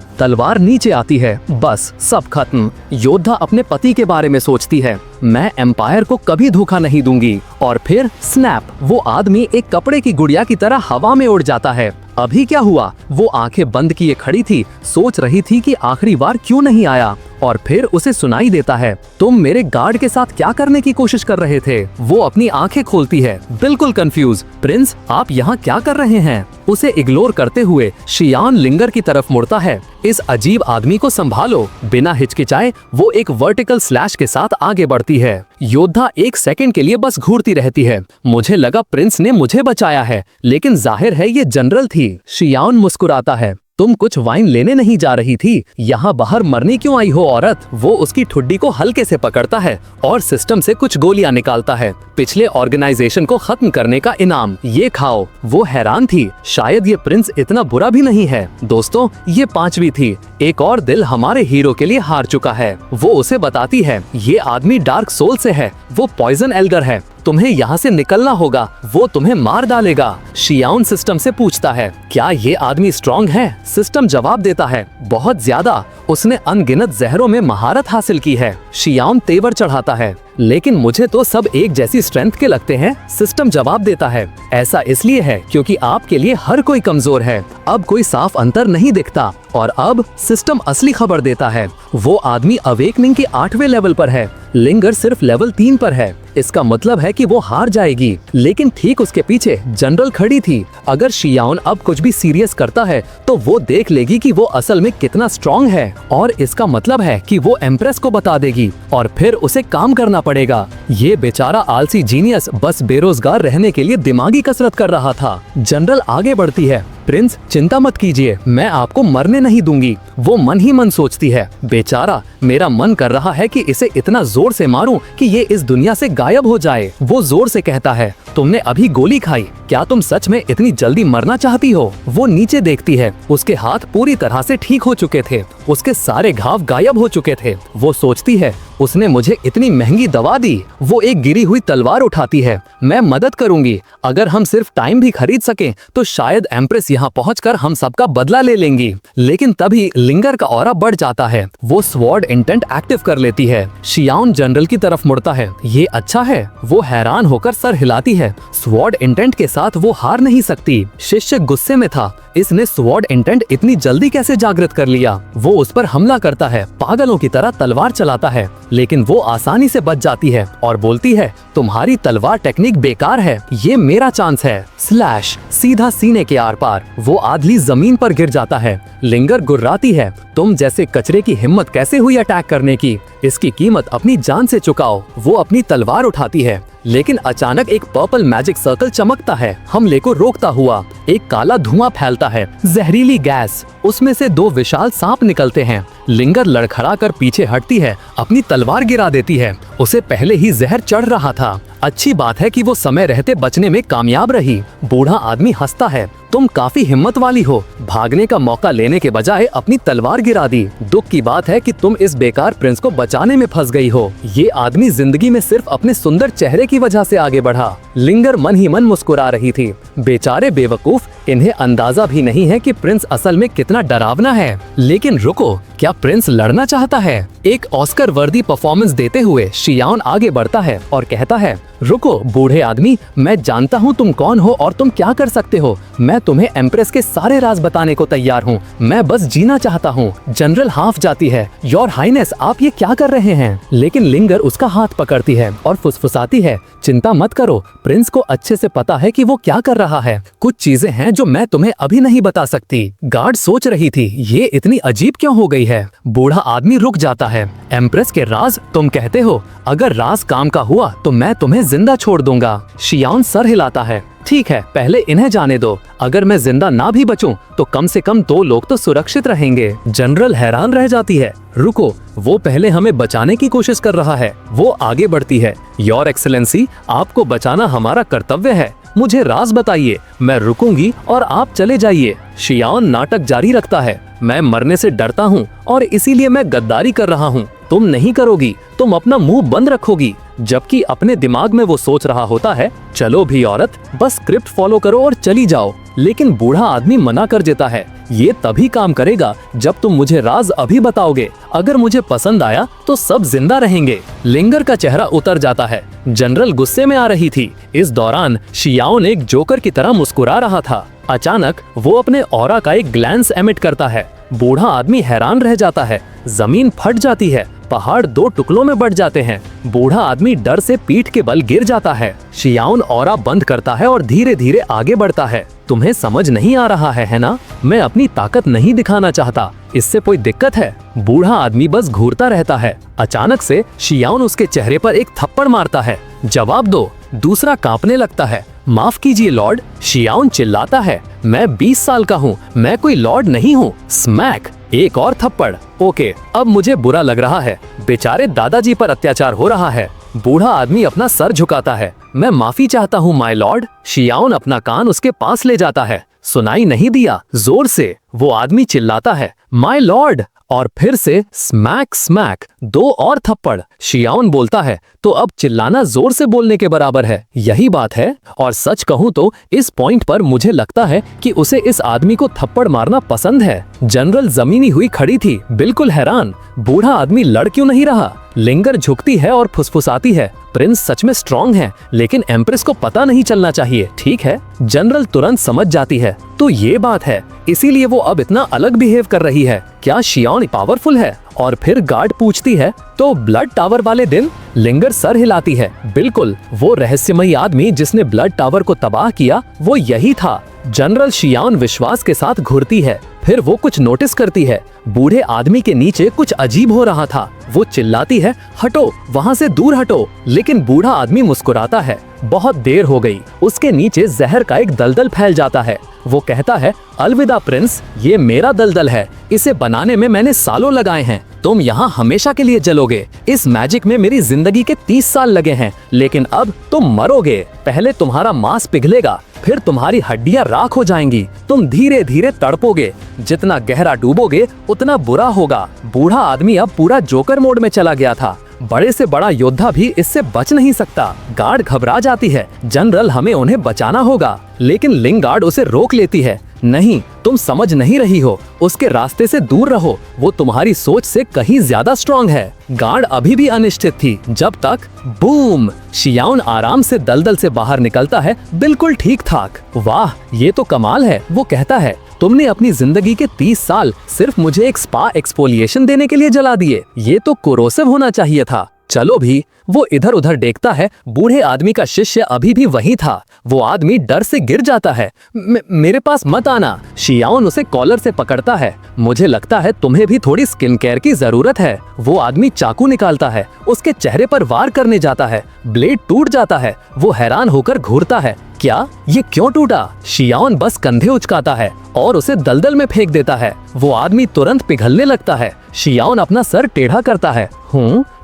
तलवार नीचे आती है। बस सब खत्म। योद्धा अपने पति के बारे में सोचती है, मैं एम्पायर को कभी धोखा नहीं दूंगी। और फिर स्नैप, वो आदमी एक कपड़े की गुड़िया की तरह हवा में उड़ जाता है। अभी क्या हुआ? वो आंखें बंद किए खड़ी थी, सोच रही थी कि आखिरी बार क्यों नहीं आया। और फिर उसे सुनाई देता है, तुम मेरे गार्ड के साथ क्या करने की कोशिश कर रहे थे? वो अपनी आंखें खोलती है, बिल्कुल कंफ्यूज। प्रिंस, आप यहाँ क्या कर रहे हैं? उसे इग्नोर करते हुए शियान लिंगर की तरफ मुड़ता है, इस अजीब आदमी को संभालो। बिना हिचकिचाए वो एक वर्टिकल स्लैश के साथ आगे बढ़ती है। योद्धा एक सेकंड के लिए बस घूरती रहती है। मुझे लगा प्रिंस ने मुझे बचाया है, लेकिन जाहिर है ये जनरल थी। शियान मुस्कुराता है, तुम कुछ वाइन लेने नहीं जा रही थी? यहाँ बाहर मरने क्यों आई हो औरत? वो उसकी ठुड्डी को हल्के से पकड़ता है और सिस्टम से कुछ गोलियां निकालता है। पिछले ऑर्गेनाइजेशन को खत्म करने का इनाम, ये खाओ। वो हैरान थी, शायद ये प्रिंस इतना बुरा भी नहीं है। दोस्तों, ये 5वीं थी। एक और दिल हमारे हीरो के लिए हार चुका है। वो उसे बताती है, ये आदमी डार्क सोल से है, वो पॉइजन एल्डर है, तुम्हें यहाँ से निकलना होगा, वो तुम्हें मार डालेगा। शियान सिस्टम से पूछता है, क्या ये आदमी स्ट्रॉन्ग है? सिस्टम जवाब देता है, बहुत ज्यादा, उसने अनगिनत जहरों में महारत हासिल की है। शियान तेवर चढ़ाता है, लेकिन मुझे तो सब एक जैसी स्ट्रेंथ के लगते हैं। सिस्टम जवाब देता है, ऐसा इसलिए है क्योंकि आपके लिए हर कोई कमजोर है। अब कोई साफ अंतर नहीं दिखता। और अब सिस्टम असली खबर देता है, वो आदमी अवेकनिंग के 8वें लेवल पर है, लिंगर सिर्फ लेवल 3 पर है। इसका मतलब है कि वो हार जाएगी। लेकिन ठीक उसके पीछे जनरल खड़ी थी। अगर शियाओन अब कुछ भी सीरियस करता है तो वो देख लेगी कि वो असल में कितना स्ट्रॉन्ग है, और इसका मतलब है कि वो एम्प्रेस को बता देगी और फिर उसे काम करना पड़ेगा। ये बेचारा आलसी जीनियस बस बेरोजगार रहने के लिए दिमागी कसरत कर रहा था। जनरल आगे बढ़ती है। प्रिंस, चिंता मत कीजिए, मैं आपको मरने नहीं दूंगी। वो मन ही मन सोचती है, बेचारा, मेरा मन कर रहा है कि इसे इतना जोर से मारूं कि ये इस दुनिया से गायब हो जाए। वो जोर से कहता है, तुमने अभी गोली खाई, क्या तुम सच में इतनी जल्दी मरना चाहती हो? वो नीचे देखती है, उसके हाथ पूरी तरह से ठीक हो चुके थे, उसके सारे घाव गायब हो चुके थे। वो सोचती है, उसने मुझे इतनी महंगी दवा दी। वो एक गिरी हुई तलवार उठाती है, मैं मदद करूंगी। अगर हम सिर्फ टाइम भी खरीद सकें तो शायद एम्प्रेस यहाँ पहुंचकर हम सबका बदला ले लेंगी। लेकिन तभी लिंगर का ऑरा बढ़ जाता है। वो स्वॉर्ड इंटेंट एक्टिव कर लेती है। शियाओन जनरल की तरफ मुड़ता है, ये अच्छा है। वो हैरान होकर सर हिलाती है। स्वॉर्ड इंटेंट के साथ वो हार नहीं सकती। शिष्य गुस्से में था, इसने स्वॉर्ड इंटेंट इतनी जल्दी कैसे जागृत कर लिया? वो उस पर हमला करता है, पागलों की तरह तलवार चलाता है, लेकिन वो आसानी से बच जाती है और बोलती है, तुम्हारी तलवार टेक्निक बेकार है, ये मेरा चांस है। स्लैश, सीधा सीने के आर पार। वो आदमी जमीन पर गिर जाता है। लिंगर गुर्राती है, तुम जैसे कचरे की हिम्मत कैसे हुई अटैक करने की? इसकी कीमत अपनी जान से चुकाओ। वो अपनी तलवार उठाती है, लेकिन अचानक एक पर्पल मैजिक सर्कल चमकता है, हमले को रोकता हुआ। एक काला धुआं फैलता है, जहरीली गैस। उसमें से 2 विशाल सांप निकलते हैं। लिंगर लड़खड़ा कर पीछे हटती है, अपनी तलवार गिरा देती है। उसे पहले ही जहर चढ़ रहा था। अच्छी बात है कि वो समय रहते बचने में कामयाब रही। बूढ़ा आदमी हंसता है, तुम काफी हिम्मत वाली हो, भागने का मौका लेने के बजाय अपनी तलवार गिरा दी। दुख की बात है कि तुम इस बेकार प्रिंस को बचाने में फंस गई हो। ये आदमी जिंदगी में सिर्फ अपने सुंदर चेहरे की वजह से आगे बढ़ा। लिंगर मन ही मन मुस्कुरा रही थी। बेचारे बेवकूफ, इन्हें अंदाजा भी नहीं है कि प्रिंस असल में कितना डरावना है। लेकिन रुको, क्या प्रिंस लड़ना चाहता है? एक ऑस्कर वर्दी परफॉर्मेंस देते हुए शियाओन आगे बढ़ता है और कहता है, रुको बूढ़े आदमी, मैं जानता हूँ तुम कौन हो और तुम क्या कर सकते हो। मैं तुम्हें एम्प्रेस के सारे राज बताने को तैयार हूँ। मैं बस जीना चाहता हूँ। जनरल हाफ जाती है, योर हाइनेस, आप ये क्या कर रहे हैं? लेकिन लिंगर उसका हाथ पकड़ती है और फुसफुसाती है, चिंता मत करो, प्रिंस को अच्छे से पता है कि वो क्या कर रहा है। कुछ चीजें हैं जो मैं तुम्हें अभी नहीं बता सकती। गार्ड सोच रही थी, ये इतनी अजीब क्यों हो गई है? बूढ़ा आदमी रुक जाता है। एम्प्रेस के राज तुम कहते हो? अगर राज काम का हुआ तो मैं तुम्हें जिंदा छोड़ दूंगा। शियाओन सर हिलाता है, ठीक है, पहले इन्हें जाने दो। अगर मैं जिंदा ना भी बचूं तो कम से कम 2 लोग तो सुरक्षित रहेंगे। जनरल हैरान रह जाती है, रुको, वो पहले हमें बचाने की कोशिश कर रहा है। वो आगे बढ़ती है, योर एक्सेलेंसी, आपको बचाना हमारा कर्तव्य है। मुझे राज बताइए, मैं रुकूंगी और आप चले जाइए। शियाओन नाटक जारी रखता है, मैं मरने से डरता हूँ और इसीलिए मैं गद्दारी कर रहा हूँ। तुम नहीं करोगी, तुम अपना मुंह बंद रखोगी। जबकि अपने दिमाग में वो सोच रहा होता है, चलो भी औरत, बस स्क्रिप्ट फॉलो करो और चली जाओ। लेकिन बूढ़ा आदमी मना कर देता है, ये तभी काम करेगा जब तुम मुझे राज अभी बताओगे। अगर मुझे पसंद आया तो सब जिंदा रहेंगे। लिंगर का चेहरा उतर जाता है। जनरल गुस्से में आ रही थी। इस दौरान शियाओन एक जोकर की तरह मुस्कुरा रहा था। अचानक वो अपने ऑरा का एक ग्लैंस एमिट करता है। बूढ़ा आदमी हैरान रह जाता है, जमीन फट जाती है, पहाड़ 2 टुकड़ों में बढ़ जाते हैं। बूढ़ा आदमी डर से पीठ के बल गिर जाता है। शियाओन ऑरा बंद करता है और धीरे धीरे आगे बढ़ता है। तुम्हें समझ नहीं आ रहा है ना? मैं अपनी ताकत नहीं दिखाना चाहता। इससे कोई दिक्कत है? बूढ़ा आदमी बस घूरता रहता है। अचानक से शियाओन उसके चेहरे पर एक थप्पड़ मारता है। जवाब दो। दूसरा कांपने लगता है। माफ कीजिए लॉर्ड, शियाओन चिल्लाता है, मैं 20 साल का हूँ, मैं कोई लॉर्ड नहीं हूँ। स्मैक, एक और थप्पड़। ओके, अब मुझे बुरा लग रहा है, बेचारे दादाजी पर अत्याचार हो रहा है। बूढ़ा आदमी अपना सर झुकाता है, मैं माफी चाहता हूँ माय लॉर्ड। शियाओन अपना कान उसके पास ले जाता है। सुनाई नहीं दिया? जोर से वो आदमी चिल्लाता है, माय लॉर्ड, और फिर से स्मैक स्मैक, 2 और थप्पड़। शियाओन बोलता है, तो अब चिल्लाना जोर से बोलने के बराबर है, यही बात है। और सच कहूँ तो इस पॉइंट पर मुझे लगता है कि उसे इस आदमी को थप्पड़ मारना पसंद है। जनरल जमीनी हुई खड़ी थी, बिल्कुल हैरान। बूढ़ा आदमी लड़ क्यों नहीं रहा? लिंगर झुकती है और फुसफुसाती है, प्रिंस सच में स्ट्रॉन्ग है, लेकिन एम्प्रेस को पता नहीं चलना चाहिए, ठीक है। जनरल तुरंत समझ जाती है, तो ये बात है, इसीलिए वो अब इतना अलग बिहेव कर रही है। क्या शियान पावरफुल है? और फिर गार्ड पूछती है, तो ब्लड टावर वाले दिन? लिंगर सर हिलाती है, बिल्कुल, वो रहस्यमयी आदमी जिसने ब्लड टावर को तबाह किया, वो यही था। जनरल शियान विश्वास के साथ घूरती है, फिर वो कुछ नोटिस करती है, बूढ़े आदमी के नीचे कुछ अजीब हो रहा था। वो चिल्लाती है, हटो, वहाँ से दूर हटो, लेकिन बूढ़ा आदमी मुस्कुराता है। बहुत देर हो गई, उसके नीचे जहर का एक दलदल फैल जाता है। वो कहता है, अलविदा प्रिंस, ये मेरा दलदल है, इसे बनाने में मैंने सालों लगाए हैं, तुम यहाँ हमेशा के लिए जलोगे। इस मैजिक में मेरी जिंदगी के 30 साल लगे हैं, लेकिन अब तुम मरोगे। पहले तुम्हारा मांस पिघलेगा, फिर तुम्हारी हड्डियां राख हो जाएंगी, तुम धीरे धीरे तड़पोगे, जितना गहरा डूबोगे उतना बुरा होगा। बूढ़ा आदमी अब पूरा जोकर मोड में चला गया था, बड़े से बड़ा योद्धा भी इससे बच नहीं सकता। गार्ड घबरा जाती है, जनरल हमें उन्हें बचाना होगा, लेकिन लिंगार्ड उसे रोक लेती है। नहीं, तुम समझ नहीं रही हो, उसके रास्ते से दूर रहो, वो तुम्हारी सोच से कहीं ज्यादा स्ट्रॉन्ग है। गार्ड अभी भी अनिश्चित थी, जब तक बूम, शियान आराम से दलदल से बाहर निकलता है, बिल्कुल ठीक ठाक। वाह, ये तो कमाल है, वो कहता है, तुमने अपनी जिंदगी के 30 साल सिर्फ मुझे एक स्पा एक्सफोलिएशन देने के लिए जला दिए, ये तो कोरोसिव होना चाहिए था। चलो भी। वो इधर उधर देखता है, बूढ़े आदमी का शिष्य अभी भी वही था। वो आदमी डर से गिर जाता है, मेरे पास मत आना। शियान उसे कॉलर से पकड़ता है, मुझे लगता है तुम्हें भी थोड़ी स्किन केयर की जरूरत है। वो आदमी चाकू निकालता है, उसके चेहरे पर वार करने जाता है, ब्लेड टूट जाता है। वो हैरान होकर घूरता है, क्या ये क्यों टूटा? शियान बस कंधे उचकाता है और उसे दलदल में फेंक देता है। वो आदमी तुरंत पिघलने लगता है। शियान अपना सर टेढ़ा करता है,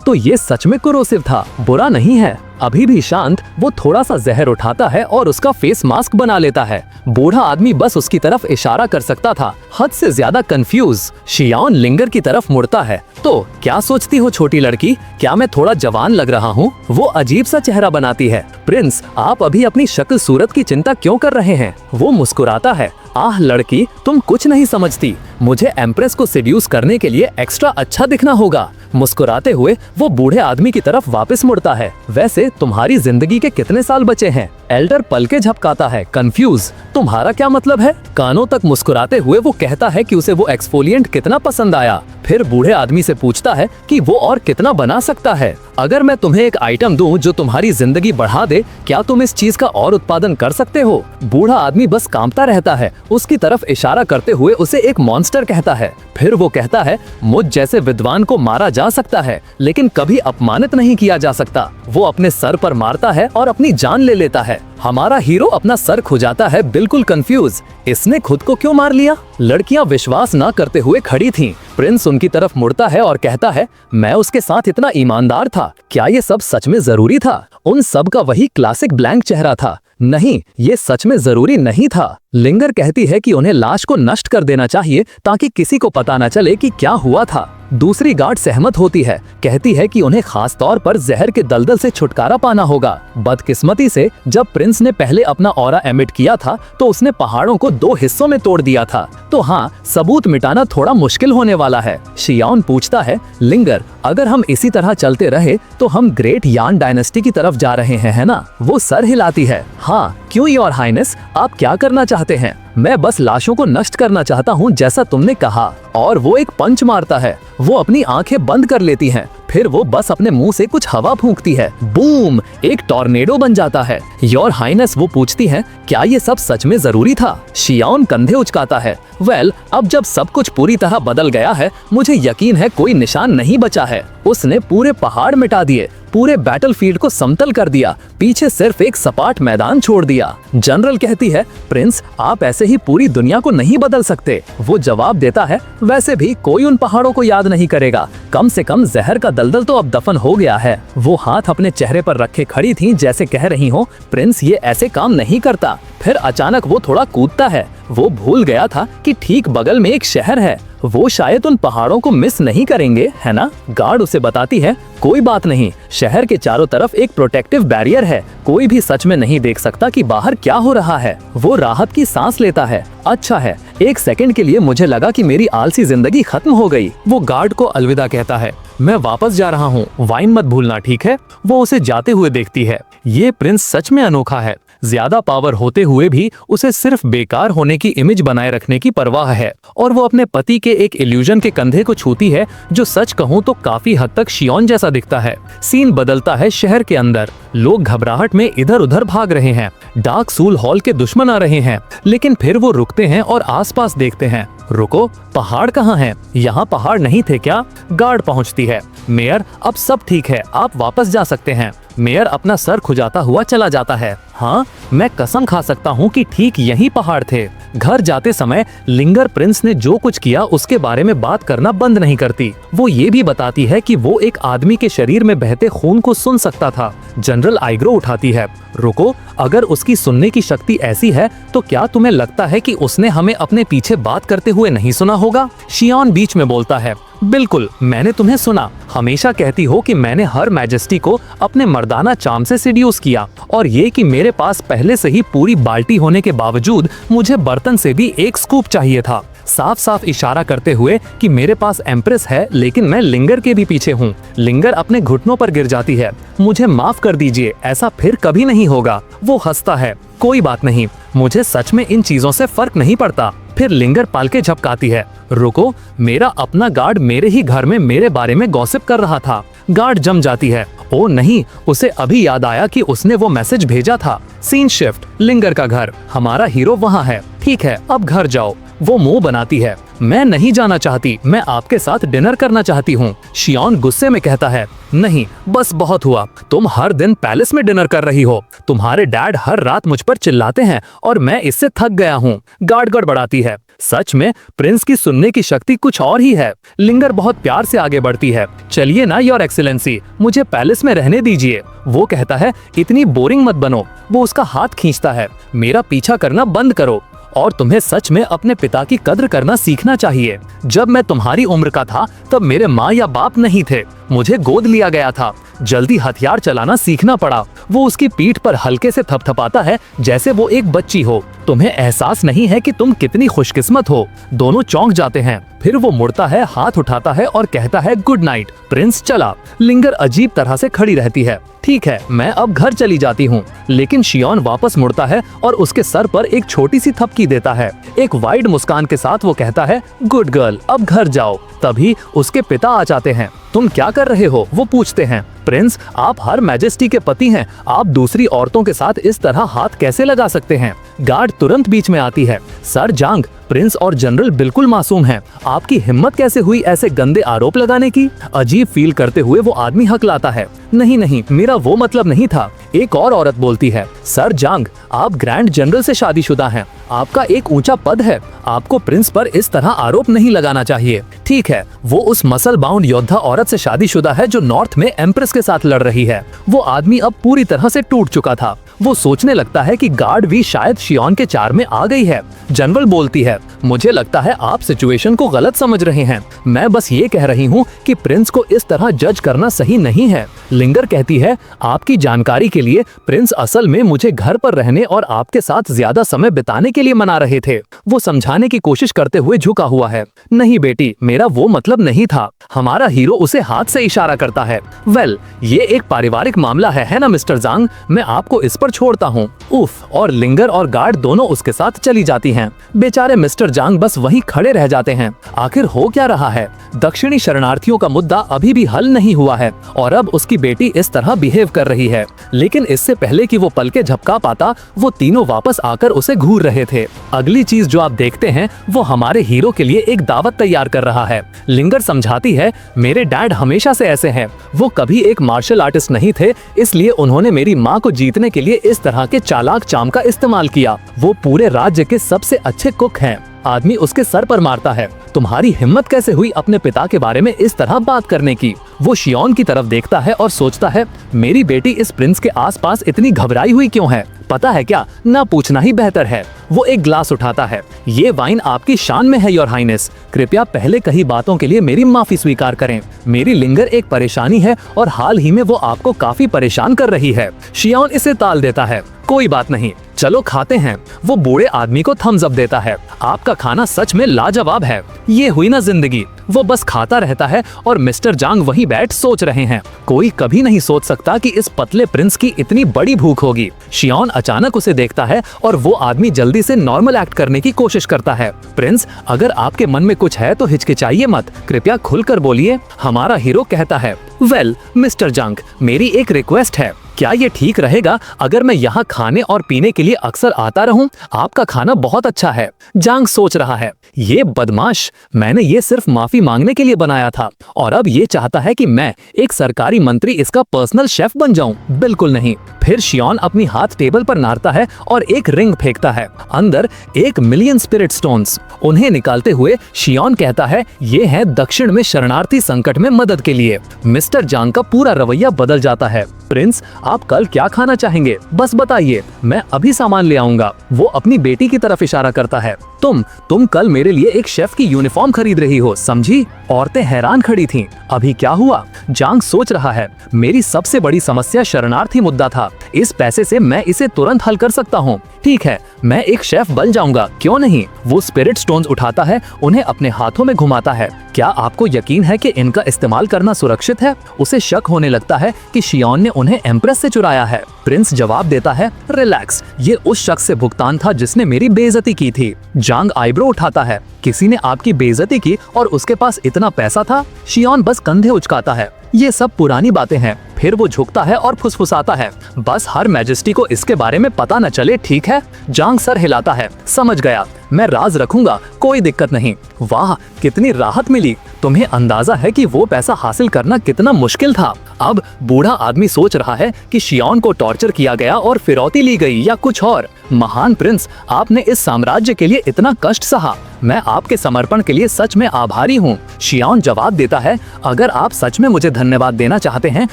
तो ये सच में कोरोसिव था, बुरा नहीं है। अभी भी शांत, वो थोड़ा सा जहर उठाता है और उसका फेस मास्क बना लेता है। बूढ़ा आदमी बस उसकी तरफ इशारा कर सकता था, हद से ज्यादा कंफ्यूज। शियान लिंगर की तरफ मुड़ता है, तो क्या सोचती हो छोटी लड़की, क्या मैं थोड़ा जवान लग रहा हूँ? वो अजीब सा चेहरा बनाती है। प्रिंस, आप अभी अपनी शक्ल सूरत की चिंता क्यों कर रहे हैं? वो मुस्कुराता है, आह लड़की, तुम कुछ नहीं समझती, मुझे एम्प्रेस को सेड्यूस करने के लिए एक्स्ट्रा अच्छा दिखना होगा। मुस्कुराते हुए वो बूढ़े आदमी की तरफ वापस मुड़ता है। वैसे तुम्हारी जिंदगी के कितने साल बचे हैं? एल्डर पलके झपकाता है, कंफ्यूज। तुम्हारा क्या मतलब है? कानों तक मुस्कुराते हुए वो कहता है कि उसे वो एक्सफोलिएंट कितना पसंद आया। फिर बूढ़े आदमी से पूछता है कि वो और कितना बना सकता है। अगर मैं तुम्हें एक आइटम दूं जो तुम्हारी जिंदगी बढ़ा दे, क्या तुम इस चीज का और उत्पादन कर सकते हो? बूढ़ा आदमी बस कांपता रहता है, उसकी तरफ इशारा करते हुए उसे एक मॉन्स्टर कहता है। फिर वो कहता है, मुझ जैसे विद्वान को मारा जा सकता है, लेकिन कभी अपमानित नहीं किया जा सकता। वो अपने सर पर मारता है और अपनी जान ले लेता है। हमारा हीरो अपना सर खुजाता है, बिल्कुल कंफ्यूज। इसने खुद को क्यों मार लिया? लड़कियां विश्वास न करते हुए खड़ी थीं। प्रिंस उनकी तरफ मुड़ता है और कहता है, मैं उसके साथ इतना ईमानदार था, क्या ये सब सच में जरूरी था? उन सब का वही क्लासिक ब्लैंक चेहरा था। नहीं, ये सच में जरूरी नहीं था। लिंगर कहती है कि उन्हें लाश को नष्ट कर देना चाहिए ताकि किसी को पता न चले कि क्या हुआ था। दूसरी गार्ड सहमत होती है, कहती है कि उन्हें खास तौर पर जहर के दलदल से छुटकारा पाना होगा। बदकिस्मती से जब प्रिंस ने पहले अपना ऑरा एमिट किया था तो उसने पहाड़ों को 2 हिस्सों में तोड़ दिया था, तो हाँ, सबूत मिटाना थोड़ा मुश्किल होने वाला है। शियान पूछता है, लिंगर, अगर हम इसी तरह चलते रहे तो हम ग्रेट यान डायनेस्टी की तरफ जा रहे हैं, है ना? वो सर हिलाती है, हाँ, क्यों योर हाइनेस, आप क्या करना चाहते हैं? मैं बस लाशों को नष्ट करना चाहता हूँ, जैसा तुमने कहा। और वो एक पंच मारता है। वो अपनी आंखें बंद कर लेती हैं, फिर वो बस अपने मुंह से कुछ हवा फूंकती है, बूम, एक टॉर्नेडो बन जाता है। योर हाइनेस, वो पूछती है, क्या ये सब सच में जरूरी था? शियान कंधे उचकाता है, वेल, अब जब सब कुछ पूरी तरह बदल गया है, मुझे यकीन है कोई निशान नहीं बचा है। उसने पूरे पहाड़ मिटा दिए, पूरे बैटलफील्ड को समतल कर दिया, पीछे सिर्फ एक सपाट मैदान छोड़ दिया। जनरल कहती है, प्रिंस, आप ऐसे ही पूरी दुनिया को नहीं बदल सकते। वो जवाब देता है, वैसे भी कोई उन पहाड़ों को याद नहीं करेगा, कम से कम जहर का दलदल तो अब दफन हो गया है। वो हाथ अपने चेहरे पर रखे खड़ी थीं, जैसे कह रही हो, प्रिंस ये ऐसे काम नहीं करता। फिर अचानक वो थोड़ा कूदता है। वो भूल गया था कि ठीक बगल में एक शहर है, वो शायद उन पहाड़ों को मिस नहीं करेंगे, है ना? गार्ड उसे बताती है, कोई बात नहीं, शहर के चारों तरफ एक प्रोटेक्टिव बैरियर है, कोई भी सच में नहीं देख सकता कि बाहर क्या हो रहा है। वो राहत की सांस लेता है, अच्छा है, एक सेकंड के लिए मुझे लगा कि मेरी आलसी जिंदगी खत्म हो गई। वो गार्ड को अलविदा कहता है, मैं वापस जा रहा हूँ, वाइन मत भूलना, ठीक है? वो उसे जाते हुए देखती है। ये प्रिंस सच में अनोखा है। ज्यादा पावर होते हुए भी उसे सिर्फ बेकार होने की इमेज बनाए रखने की परवाह है, और वो अपने पति के एक इल्यूजन के कंधे को छूती है जो सच कहूँ तो काफी हद तक शियोन जैसा दिखता है। सीन बदलता है शहर के अंदर। लोग घबराहट में इधर उधर भाग रहे हैं। डार्क सूल हॉल के दुश्मन आ रहे हैं, लेकिन फिर वो रुकते हैं और आसपास देखते हैं। रुको, पहाड़ कहाँ हैं? यहाँ पहाड़ नहीं थे क्या? गार्ड पहुँचती है। मेयर, अब सब ठीक है, आप वापस जा सकते हैं। मेयर अपना सर खुजाता हुआ चला जाता है। हाँ, मैं कसम खा सकता हूँ कि ठीक यही पहाड़ थे। घर जाते समय लिंगर प्रिंस ने जो कुछ किया उसके बारे में बात करना बंद नहीं करती। वो ये भी बताती है कि वो एक आदमी के शरीर में बहते खून को सुन सकता था। जनरल आइग्रो उठाती है। रुको, अगर उसकी सुनने की शक्ति ऐसी है तो क्या तुम्हें लगता है कि उसने हमें अपने पीछे बात करते हुए नहीं सुना होगा? शियोन बीच में बोलता है। बिल्कुल, मैंने तुम्हें सुना। हमेशा कहती हो कि मैंने हर मैजेस्टी को अपने मर्दाना चार्म से सिड्यूस किया, और ये कि मेरे पास पहले से ही पूरी बाल्टी होने के बावजूद मुझे बर्तन से भी एक स्कूप चाहिए था। साफ साफ इशारा करते हुए कि मेरे पास एम्प्रेस है, लेकिन मैं लिंगर के भी पीछे हूँ। लिंगर अपने घुटनों पर गिर जाती है। मुझे माफ कर दीजिए, ऐसा फिर कभी नहीं होगा। वो हंसता है। कोई बात नहीं, मुझे सच में इन चीजों से फर्क नहीं पड़ता। फिर लिंगर पालके झपकाती है। रुको, मेरा अपना गार्ड मेरे ही घर में मेरे बारे में गॉसिप कर रहा था। गार्ड जम जाती है। ओ नहीं, उसे अभी याद आया कि उसने वो मैसेज भेजा था। सीन शिफ्ट, लिंगर का घर। हमारा हीरो वहाँ है। ठीक है, अब घर जाओ। वो मुंह बनाती है। मैं नहीं जाना चाहती, मैं आपके साथ डिनर करना चाहती हूँ। शियोन गुस्से में कहता है। नहीं, बस बहुत हुआ। तुम हर दिन पैलेस में डिनर कर रही हो। तुम्हारे डैड हर रात मुझ पर चिल्लाते हैं और मैं इससे थक गया हूँ। गार्ड गड़बड़ाती है। सच में प्रिंस की सुनने की शक्ति कुछ और ही है। लिंगर बहुत प्यार से आगे बढ़ती है। चलिए ना योर एक्सीलेंसी, मुझे पैलेस में रहने दीजिए। वो कहता है, इतनी बोरिंग मत बनो। वो उसका हाथ खींचता है। मेरा पीछा करना बंद करो, और तुम्हें सच में अपने पिता की कद्र करना सीखना चाहिए। जब मैं तुम्हारी उम्र का था तब मेरे माँ या बाप नहीं थे। मुझे गोद लिया गया था। जल्दी हथियार चलाना सीखना पड़ा। वो उसकी पीठ पर हल्के से थपथपाता है जैसे वो एक बच्ची हो। तुम्हें एहसास नहीं है कि तुम कितनी खुशकिस्मत हो। दोनों चौंक जाते हैं। फिर वो मुड़ता है, हाथ उठाता है और कहता है, गुड नाइट। प्रिंस चला। लिंगर अजीब तरह से खड़ी रहती है। ठीक है, मैं अब घर चली जाती हूँ। लेकिन शियोन वापस मुड़ता है और उसके सर पर एक छोटी सी थपकी देता है। एक वाइड मुस्कान के साथ वो कहता है, गुड गर्ल, अब घर जाओ। तभी उसके पिता आ जाते हैं। तुम क्या कर रहे हो? वो पूछते हैं। प्रिंस, आप हर मैजेस्टी के पति हैं। आप दूसरी औरतों के साथ इस तरह हाथ कैसे लगा सकते हैं? गार्ड तुरंत बीच में आती है। सर जांग, प्रिंस और जनरल बिल्कुल मासूम हैं। आपकी हिम्मत कैसे हुई ऐसे गंदे आरोप लगाने की? अजीब फील करते हुए वो आदमी हकलाता है। नहीं नहीं, मेरा वो मतलब नहीं था। एक और औरत बोलती है। सर जांग, आप ग्रैंड जनरल से शादीशुदा हैं। आपका एक ऊंचा पद है। आपको प्रिंस पर इस तरह आरोप नहीं लगाना चाहिए। ठीक है, वो उस मसल बाउंड योद्धा औरत से शादीशुदा है जो नॉर्थ में एम्प्रेस के साथ लड़ रही है। वो आदमी अब पूरी तरह से टूट चुका था। वो सोचने लगता है कि गार्ड भी शायद शियोन के चार में आ गई है। जनरल बोलती है, मुझे लगता है आप सिचुएशन को गलत समझ रहे हैं। मैं बस ये कह रही हूँ कि प्रिंस को इस तरह जज करना सही नहीं है। लिंगर कहती है, आपकी जानकारी के लिए प्रिंस असल में मुझे घर पर रहने और आपके साथ ज्यादा समय बिताने के लिए मना रहे थे। वो समझाने की कोशिश करते हुए झुका हुआ है। नहीं बेटी, मेरा वो मतलब नहीं था। हमारा हीरो उसे हाथ से इशारा करता है। वेल, ये एक पारिवारिक मामला है ना मिस्टर जांग? मैं आपको इस पर छोड़ता हूँ। उफ, और लिंगर और गार्ड दोनों उसके साथ चली जाती हैं। बेचारे मिस्टर जांग बस वहीं खड़े रह जाते हैं। आखिर हो क्या रहा है? दक्षिणी शरणार्थियों का मुद्दा अभी भी हल नहीं हुआ है और अब उसकी बेटी इस तरह बिहेव कर रही है। लेकिन इससे पहले कि वो पलके झपका पाता, वो तीनों वापस आकर उसे घूर रहे थे। अगली चीज जो आप देखते हैं वो हमारे हीरो के लिए एक दावत तैयार कर रहा है। लिंगर समझाती है, मेरे डैड हमेशा से ऐसे हैं। वो कभी एक मार्शल आर्टिस्ट नहीं थे, इसलिए उन्होंने मेरी माँ को जीतने के लिए इस तरह के चालाक चाम का इस्तेमाल किया। वो पूरे राज्य के सबसे अच्छे कुक हैं। आदमी उसके सर पर मारता है। तुम्हारी हिम्मत कैसे हुई अपने पिता के बारे में इस तरह बात करने की? वो शियोन की तरफ देखता है और सोचता है, मेरी बेटी इस प्रिंस के आसपास इतनी घबराई हुई क्यों है? पता है क्या, ना पूछना ही बेहतर है। वो एक ग्लास उठाता है। ये वाइन आपकी शान में है योर हाइनेस। कृपया पहले कही बातों के लिए मेरी माफी स्वीकार करें। मेरी लिंगर एक परेशानी है और हाल ही में वो आपको काफी परेशान कर रही है। शियोन इसे टाल देता है। कोई बात नहीं, चलो खाते हैं। वो बूढ़े आदमी को थम्स अप देता है। आपका खाना सच में लाजवाब है। ये हुई ना जिंदगी। वो बस खाता रहता है और मिस्टर जांग वहीं बैठ सोच रहे हैं। कोई कभी नहीं सोच सकता कि इस पतले प्रिंस की इतनी बड़ी भूख होगी। शियोन अचानक उसे देखता है और वो आदमी जल्दी से नॉर्मल एक्ट करने की कोशिश करता है। प्रिंस, अगर आपके मन में कुछ है तो हिचकिचाइए मत, कृपया खुलकर बोलिए। हमारा हीरो कहता है, वेल मिस्टर जांग, मेरी एक रिक्वेस्ट है। क्या ये ठीक रहेगा अगर मैं यहाँ खाने और पीने के लिए अक्सर आता रहूं? आपका खाना बहुत अच्छा है। जांग सोच रहा है, ये बदमाश, मैंने ये सिर्फ माफी मांगने के लिए बनाया था और अब ये चाहता है कि मैं एक सरकारी मंत्री इसका पर्सनल शेफ बन जाऊं। बिल्कुल नहीं। फिर शियोन अपनी हाथ टेबल पर मारता है और एक रिंग फेंकता है। अंदर 1,000,000 स्पिरिट स्टोन्स। उन्हें निकालते हुए शियोन कहता है, ये है दक्षिण में शरणार्थी संकट में मदद के लिए। मिस्टर जांग का पूरा रवैया बदल जाता है। प्रिंस, आप कल क्या खाना चाहेंगे? बस बताइए, मैं अभी सामान ले आऊंगा। वो अपनी बेटी की तरफ इशारा करता है। तुम कल मेरे लिए एक शेफ की यूनिफॉर्म खरीद रही हो, समझी? औरतें हैरान खड़ी थीं। अभी क्या हुआ? जांग सोच रहा है, मेरी सबसे बड़ी समस्या शरणार्थी मुद्दा था। इस पैसे से मैं इसे तुरंत हल कर सकता हूँ। ठीक है, मैं एक शेफ बन जाऊंगा, क्यों नहीं? वो स्पिरिट स्टोन्स उठाता है, उन्हें अपने हाथों में घुमाता है। क्या आपको यकीन है कि इनका इस्तेमाल करना सुरक्षित है? उसे शक होने लगता है कि शियोन ने उन्हें एम्प्रेस से चुराया है। प्रिंस जवाब देता है, रिलैक्स, ये उस शख्स से भुगतान था जिसने मेरी बेइज्जती की थी। जांग आईब्रो उठाता है, किसी ने आपकी बेइज्जती की और उसके पास इतना पैसा था? शियोन बस कंधे उचकाता है, ये सब पुरानी बातें हैं। फिर वो झुकता है और फुसफुसाता है, बस हर मैजेस्टी को इसके बारे में पता न चले, ठीक है? जांग सर हिलाता है, समझ गया, मैं राज रखूंगा, कोई दिक्कत नहीं। वाह, कितनी राहत मिली। तुम्हें अंदाजा है कि वो पैसा हासिल करना कितना मुश्किल था। अब बूढ़ा आदमी सोच रहा है कि शियोन को टॉर्चर किया गया और फिरौती ली गई या कुछ और। महान प्रिंस, आपने इस साम्राज्य के लिए इतना कष्ट सहा, मैं आपके समर्पण के लिए सच में आभारी हूँ। शियोन जवाब देता है, अगर आप सच में मुझे धन्यवाद देना चाहते हैं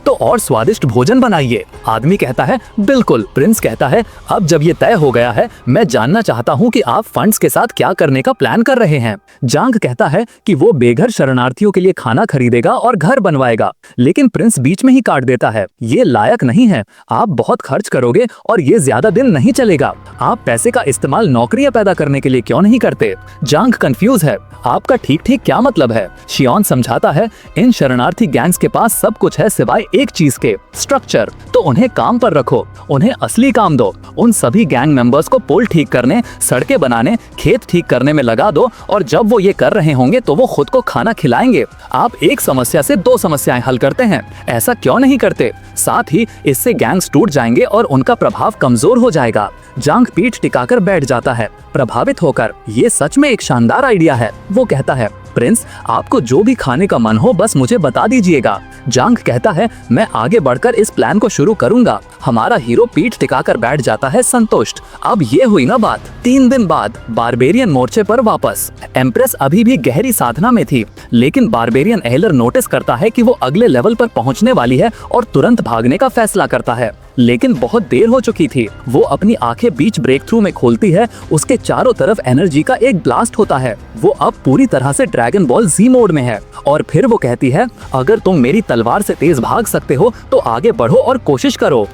तो और स्वादिष्ट भोजन बनाइए। आदमी कहता है, बिल्कुल। प्रिंस कहता है, अब जब ये तय हो गया है, मैं जानना चाहता हूँ कि आप फंड्स के साथ क्या करने का प्लान कर रहे हैं। जांग कहता है कि वो बेघर शरणार्थियों के लिए खाना खरीदेगा और घर बनवाएगा, लेकिन प्रिंस बीच में ही काट देता है, ये लायक नहीं है। आप बहुत खर्च करोगे और ये ज्यादा दिन नहीं चलेगा। आप पैसे का इस्तेमाल नौकरियां पैदा करने के लिए क्यों नहीं करते? जांग कंफ्यूज है, आपका ठीक ठीक क्या मतलब है? शियोन समझाता है, इन शरणार्थी गैंग्स के पास सब कुछ है सिवाय एक चीज के, स्ट्रक्चर। तो उन्हें काम पर रखो, उन्हें असली काम दो। उन सभी गैंग मेंबर्स को पुल ठीक करने, सड़कें बनाने, खेत ठीक करने में लगा दो और जब वो ये कर रहे होंगे तो वो खुद को खाना खिलाएंगे। आप एक समस्या से दो समस्याएं हल करते हैं, ऐसा क्यों नहीं करते? साथ ही इससे गैंग्स टूट जाएंगे और उनका प्रभाव कमजोर हो जाएगा। जांग पीठ टिकाकर बैठ जाता है, प्रभावित होकर। ये सच में एक शानदार आइडिया है। वो कहता है, प्रिंस, आपको जो भी खाने का मन हो बस मुझे बता दीजिएगा। जांग कहता है, मैं आगे बढ़कर इस प्लान को शुरू करूंगा। हमारा हीरो पीठ टिकाकर बैठ जाता है, संतुष्ट। अब ये हुई ना बात। 3 दिन बाद बारबेरियन मोर्चे पर वापस। एम्प्रेस अभी भी गहरी साधना में थी, लेकिन बारबेरियन एहलर नोटिस करता है कि वो अगले लेवल पर पहुंचने वाली है और तुरंत भागने का फैसला करता है, लेकिन बहुत देर हो चुकी थी। वो अपनी आंखें बीच ब्रेक थ्रू में खोलती है, उसके चारों तरफ एनर्जी का एक ब्लास्ट होता है। वो अब पूरी तरह से ड्रैगन बॉल जी मोड में है और फिर वो कहती है, अगर तुम मेरी तलवार से तेज भाग सकते हो तो आगे बढ़ो और कोशिश करो।